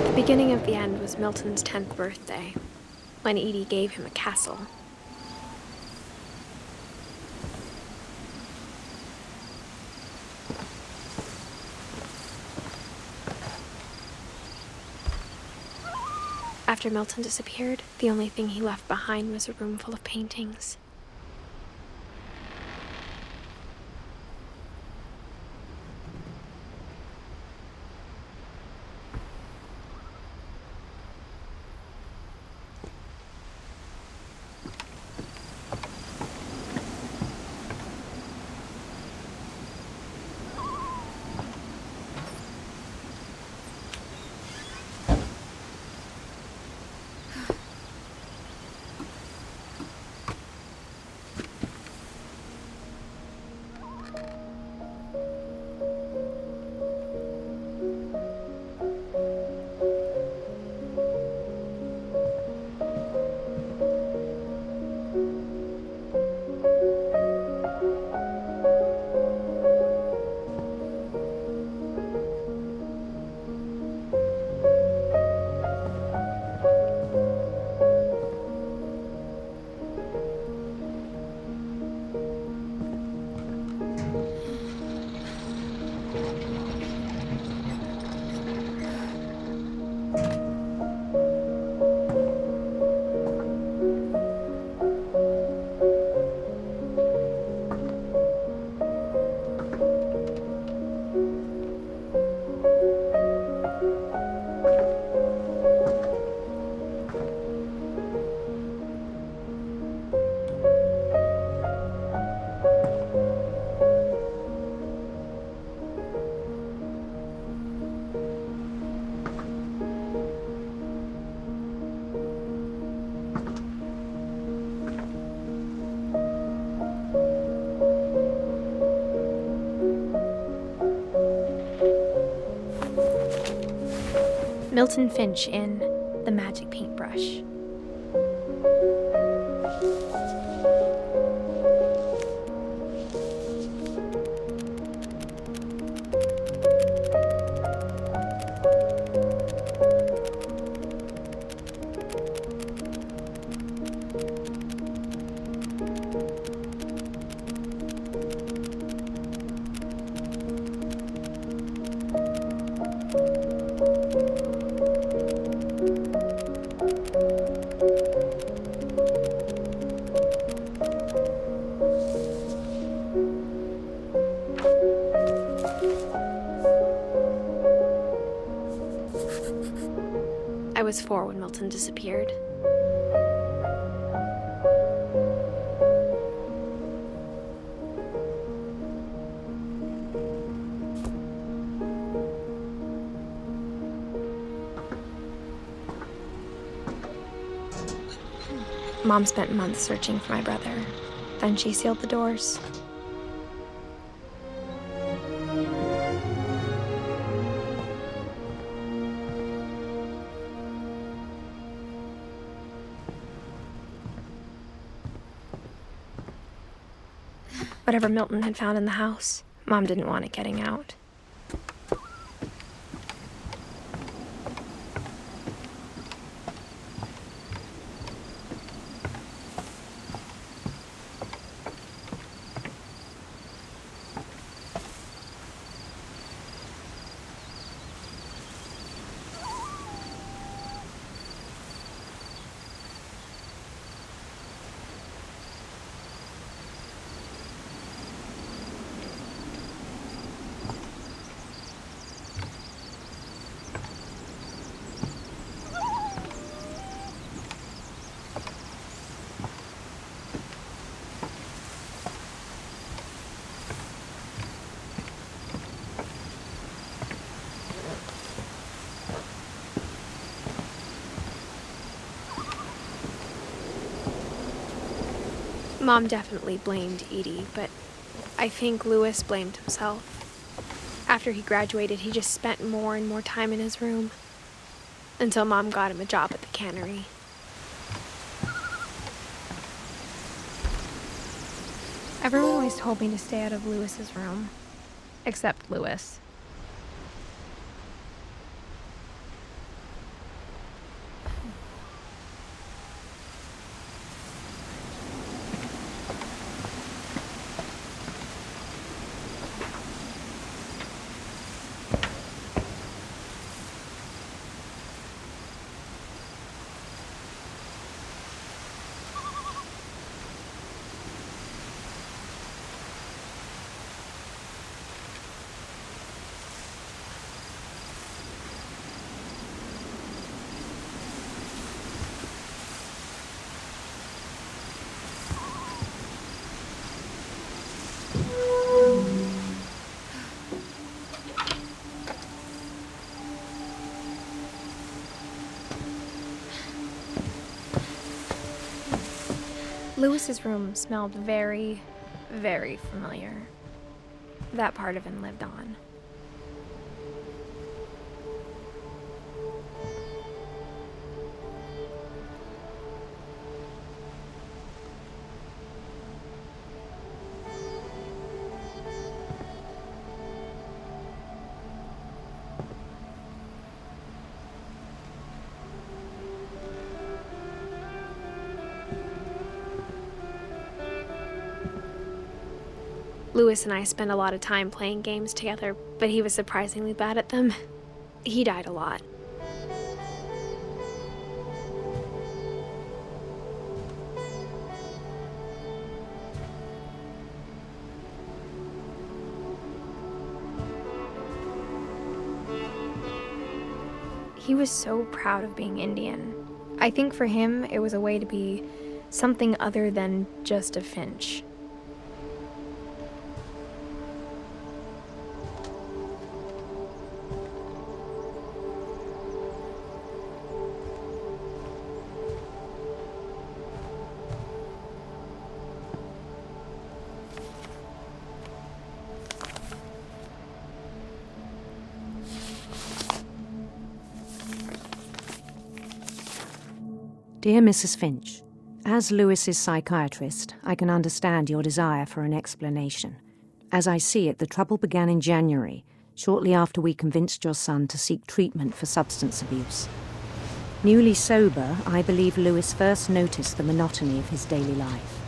The beginning of the end was Milton's 10th birthday, when Edie gave him a castle. After Milton disappeared, the only thing he left behind was a room full of paintings. Milton Finch in The Magic Paintbrush. I was 4 when Milton disappeared. Mom spent months searching for my brother. Then she sealed the doors. Whatever Milton had found in the house, Mom didn't want it getting out. Mom definitely blamed Edie, but I think Louis blamed himself. After he graduated, he just spent more and more time in his room, until Mom got him a job at the cannery. Everyone always told me to stay out of Louis's room, except Louis. Louis's room smelled very, very familiar. That part of him lived on. Louis and I spent a lot of time playing games together, but he was surprisingly bad at them. He died a lot. He was so proud of being Indian. I think for him, it was a way to be something other than just a Finch. Dear Mrs. Finch, as Lewis's psychiatrist, I can understand your desire for an explanation. As I see it, the trouble began in January, shortly after we convinced your son to seek treatment for substance abuse. Newly sober, I believe Lewis first noticed the monotony of his daily life.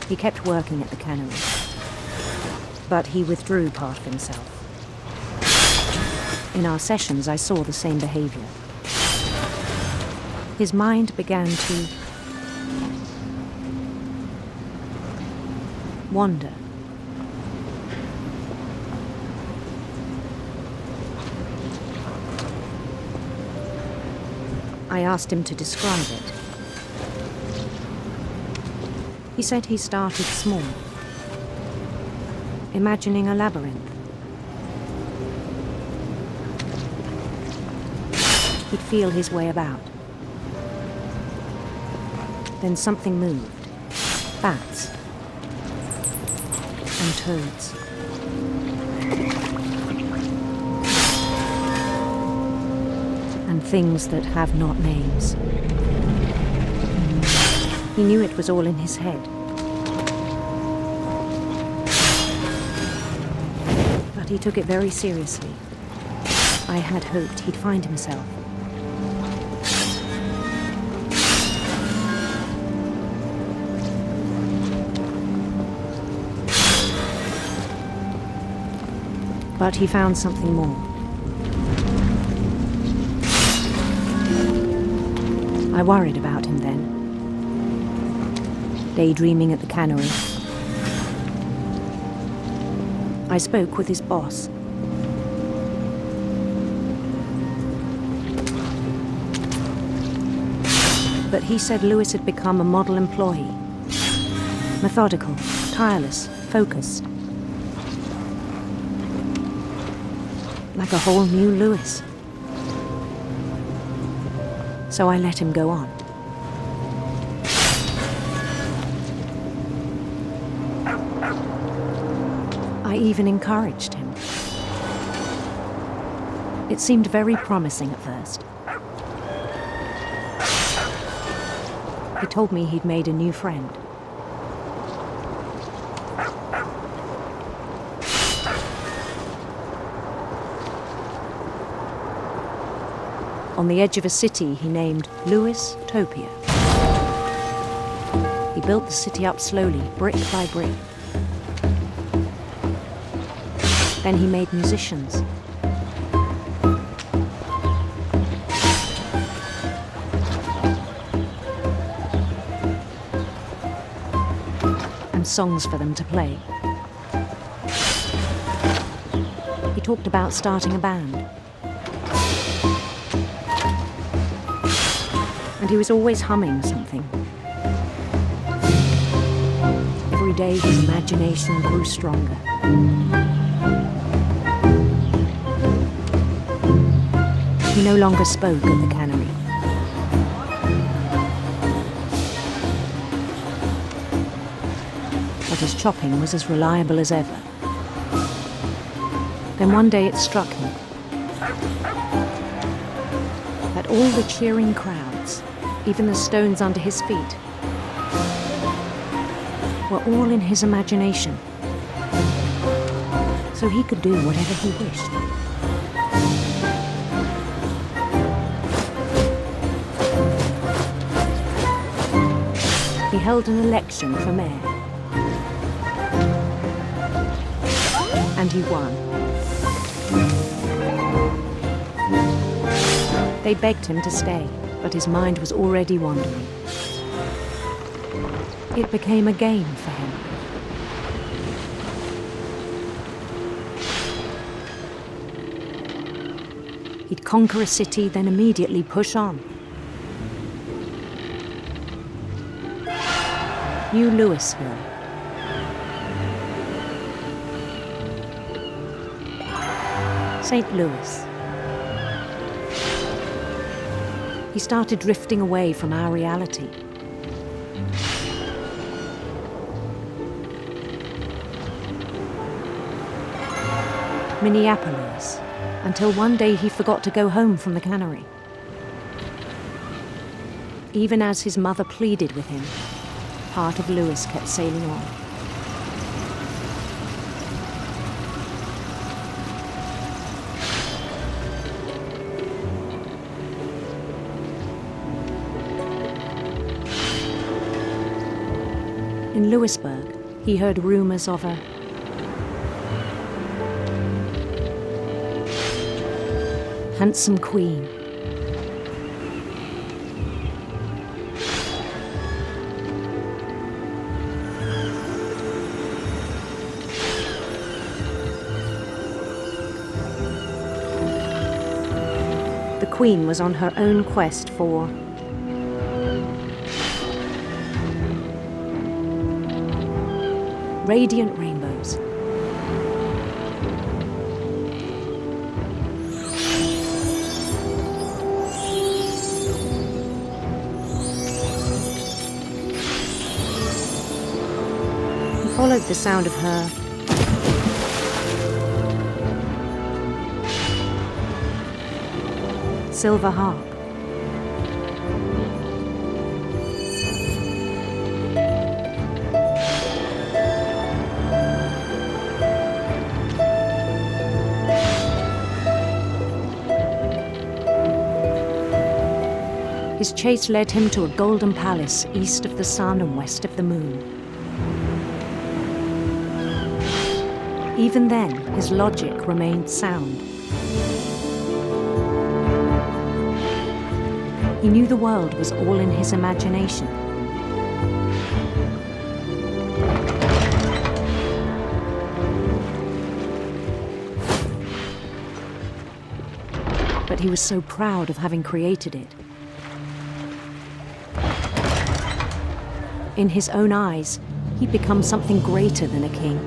He kept working at the cannery, but he withdrew part of himself. In our sessions, I saw the same behavior. His mind began to wander. I asked him to describe it. He said he started small, imagining a labyrinth. He'd feel his way about. Then something moved. Bats. And toads. And things that have not names. He knew it was all in his head. But he took it very seriously. I had hoped he'd find himself. But he found something more. I worried about him then. Daydreaming at the cannery. I spoke with his boss. But he said Lewis had become a model employee. Methodical, tireless, focused. Like a whole new Lewis. So I let him go on. I even encouraged him. It seemed very promising at first. He told me he'd made a new friend. On the edge of a city he named Lewis Topia. He built the city up slowly, brick by brick. Then he made musicians. And songs for them to play. He talked about starting a band. And he was always humming something. Every day his imagination grew stronger. He no longer spoke at the cannery. But his chopping was as reliable as ever. Then one day it struck him that all the cheering crowds, even the stones under his feet, were all in his imagination. So he could do whatever he wished. He held an election for mayor. And he won. They begged him to stay, but his mind was already wandering. It became a game for him. He'd conquer a city, then immediately push on. New Louisville. St. Louis. He started drifting away from our reality. Minneapolis. until one day he forgot to go home from the cannery. Even as his mother pleaded with him, part of Louis kept sailing on. In Louisburg, he heard rumors of a handsome queen. The queen was on her own quest for radiant rainbows. He followed the sound of her silver harp. His chase led him to a golden palace east of the sun and west of the moon. Even then, his logic remained sound. He knew the world was all in his imagination. But he was so proud of having created it. In his own eyes, he'd become something greater than a king.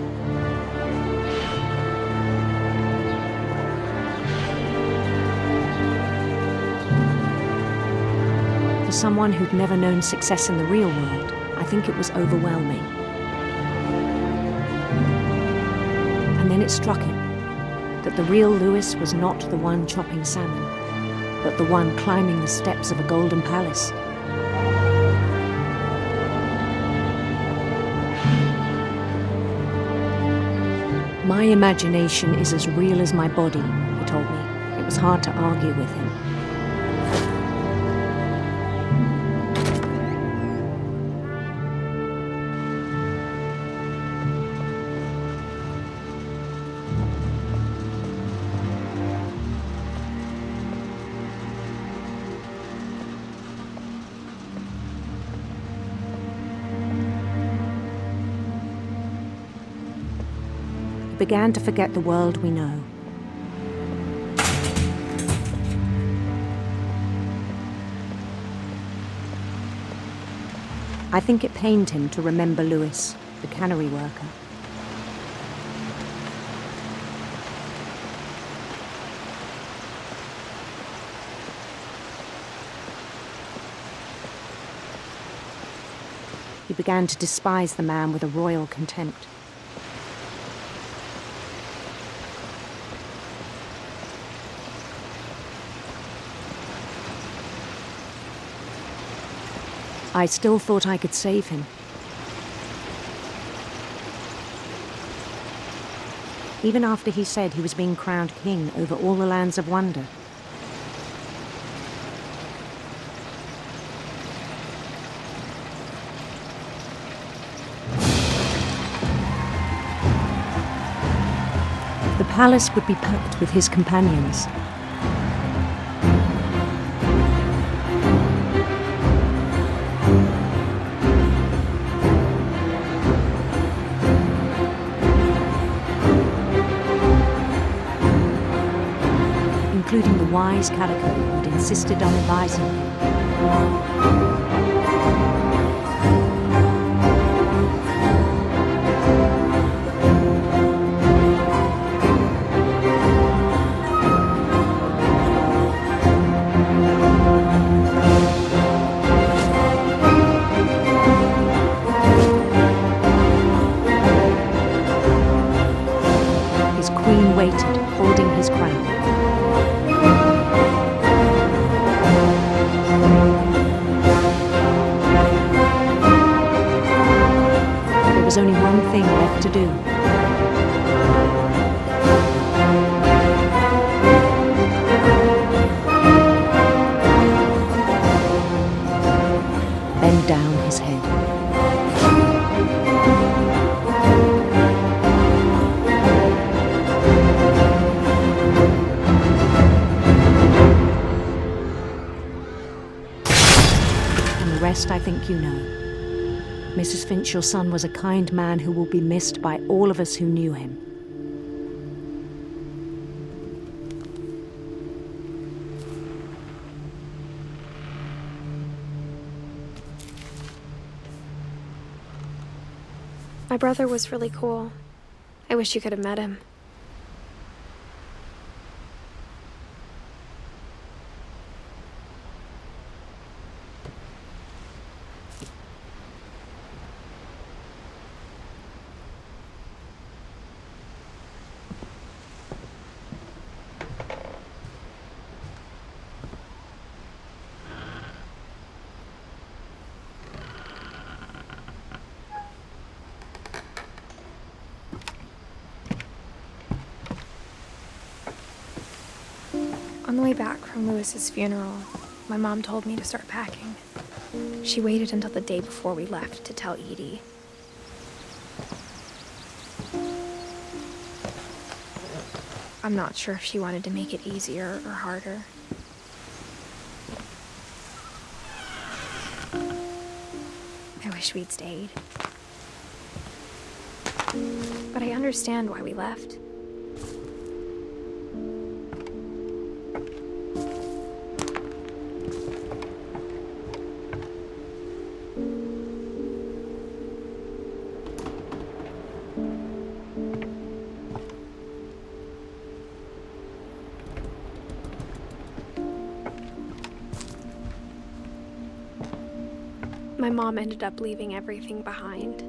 For someone who'd never known success in the real world, I think it was overwhelming. And then it struck him that the real Louis was not the one chopping salmon, but the one climbing the steps of a golden palace. My imagination is as real as my body, he told me. It was hard to argue with him. Began to forget the world we know. I think it pained him to remember Louis, the cannery worker. He began to despise the man with a royal contempt. I still thought I could save him. Even after he said he was being crowned king over all the lands of wonder. The palace would be packed with his companions. Including the wise Calico who'd insisted on advising him. His queen waited, holding his crown. There's only one thing left to do. Bend down his head. And the rest I think you know. Mrs. Finch, your son was a kind man who will be missed by all of us who knew him. My brother was really cool. I wish you could have met him. On the way back from Lewis's funeral, my mom told me to start packing. She waited until the day before we left to tell Edie. I'm not sure if she wanted to make it easier or harder. I wish we'd stayed. But I understand why we left. My mom ended up leaving everything behind.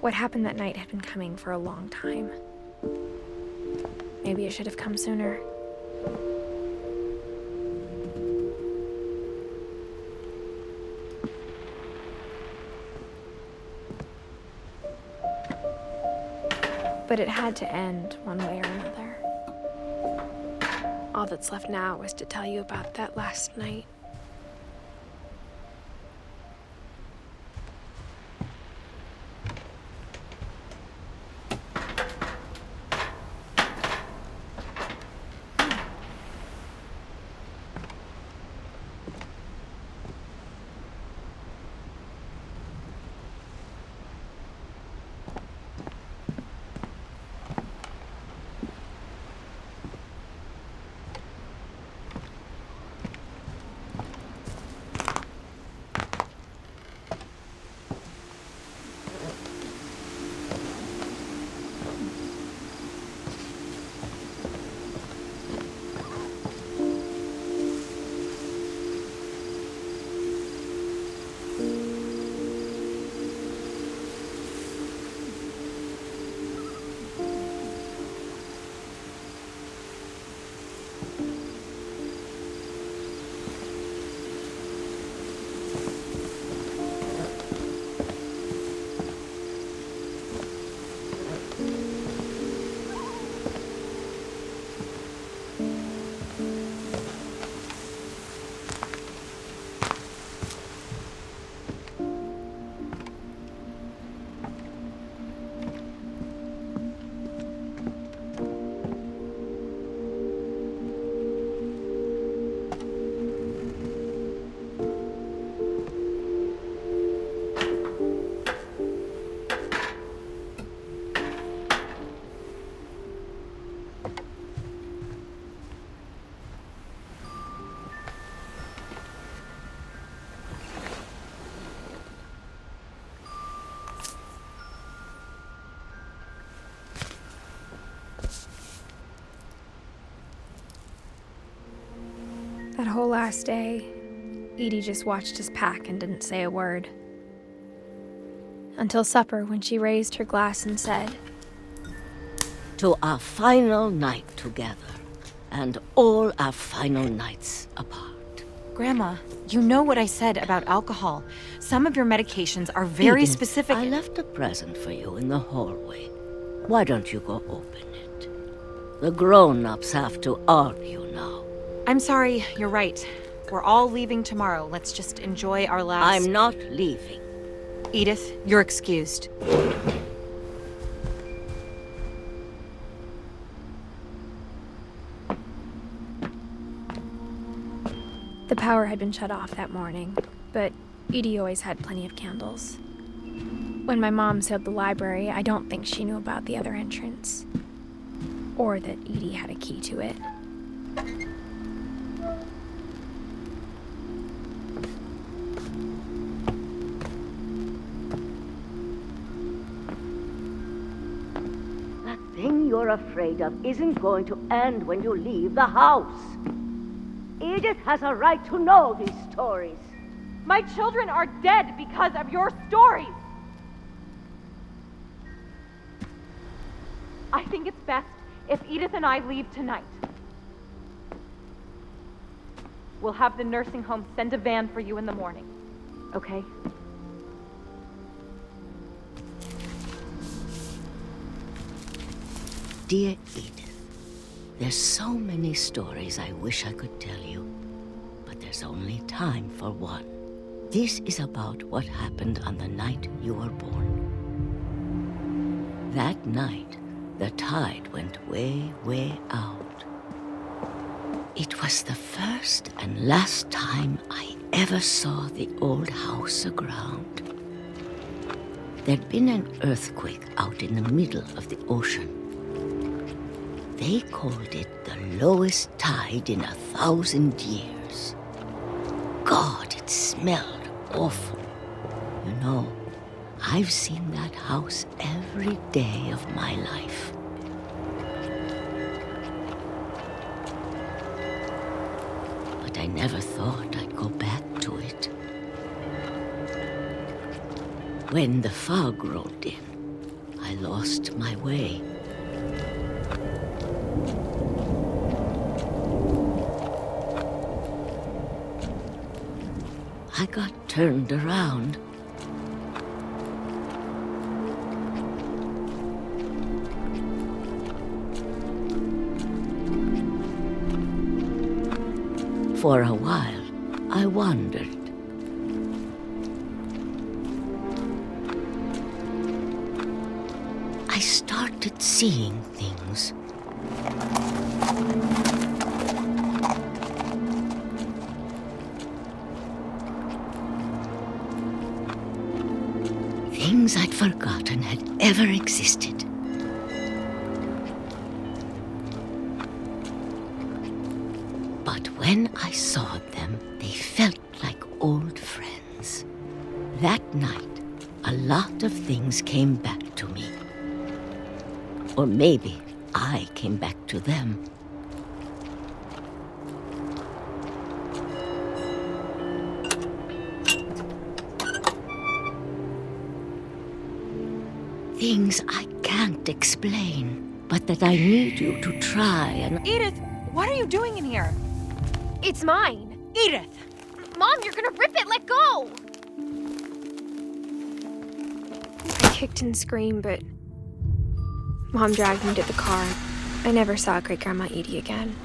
What happened that night had been coming for a long time. Maybe it should have come sooner. But it had to end one way or another. All that's left now is to tell you about that last night. That whole last day, Edie just watched us pack and didn't say a word. Until supper, when she raised her glass and said, "To our final night together, and all our final nights apart." Grandma, you know what I said about alcohol. Some of your medications are very Edith, specific. I left a present for you in the hallway. Why don't you go open it? The grown-ups have to argue now. I'm sorry, you're right. We're all leaving tomorrow. Let's just enjoy our last... I'm not leaving. Edith, you're excused. The power had been shut off that morning, but Edie always had plenty of candles. When my mom sealed the library, I don't think she knew about the other entrance, or that Edie had a key to it. That thing you're afraid of isn't going to end when you leave the house. Edith has a right to know these stories. My children are dead because of your stories. I think it's best if Edith and I leave tonight. We'll have the nursing home send a van for you in the morning, okay? Dear Edith, there's so many stories I wish I could tell you, but there's only time for one. This is about what happened on the night you were born. That night, the tide went way, way out. It was the first and last time I ever saw the old house aground. There'd been an earthquake out in the middle of the ocean. They called it the lowest tide in 1,000 years. God, it smelled awful. You know, I've seen that house every day of my life. But I never thought I'd go back to it. When the fog rolled in, I lost my way. I got turned around. For a while, I wandered. I started seeing things. Things I'd forgotten had ever existed. But when I saw them, they felt like old friends. That night, a lot of things came back to me. Or maybe I came back to them. Things I can't explain, but that I need you to try and... Edith, what are you doing in here? It's mine. Edith! Mom, you're gonna rip it! Let go! I kicked and screamed, but Mom dragged me to the car. I never saw Great-Grandma Edie again.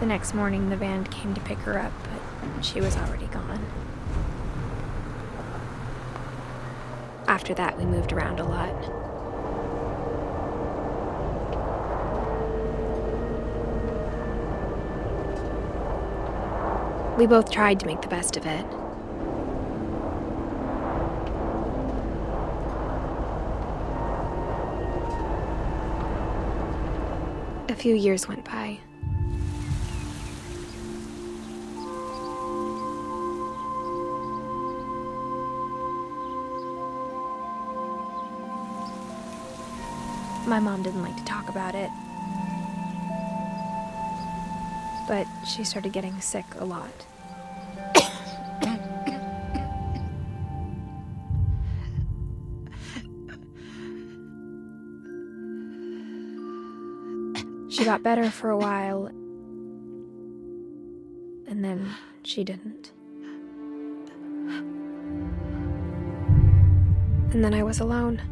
The next morning, the van came to pick her up, but she was already gone. After that, we moved around a lot. We both tried to make the best of it. A few years went by. My mom didn't like to talk about it. but she started getting sick a lot. She got better for a while, and then she didn't. And then I was alone.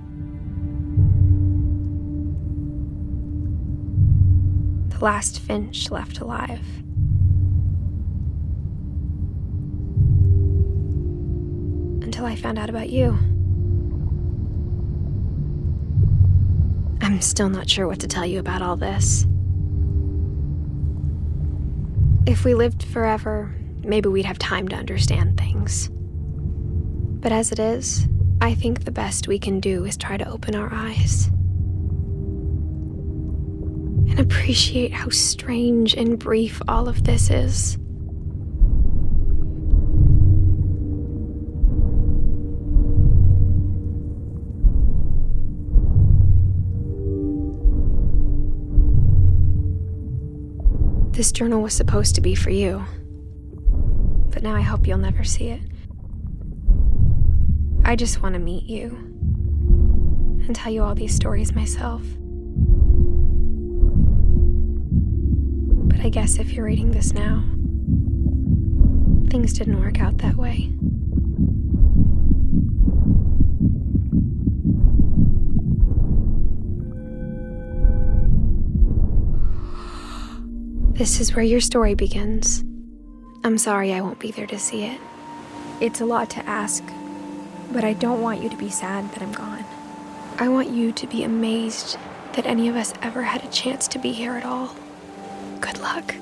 The last Finch left alive. Until I found out about you. I'm still not sure what to tell you about all this. If we lived forever, maybe we'd have time to understand things. But as it is, I think the best we can do is try to open our eyes. And appreciate how strange and brief all of this is. This journal was supposed to be for you, but now I hope you'll never see it. I just want to meet you and tell you all these stories myself. But I guess if you're reading this now, things didn't work out that way. This is where your story begins. I'm sorry I won't be there to see it. It's a lot to ask, but I don't want you to be sad that I'm gone. I want you to be amazed that any of us ever had a chance to be here at all. Good luck.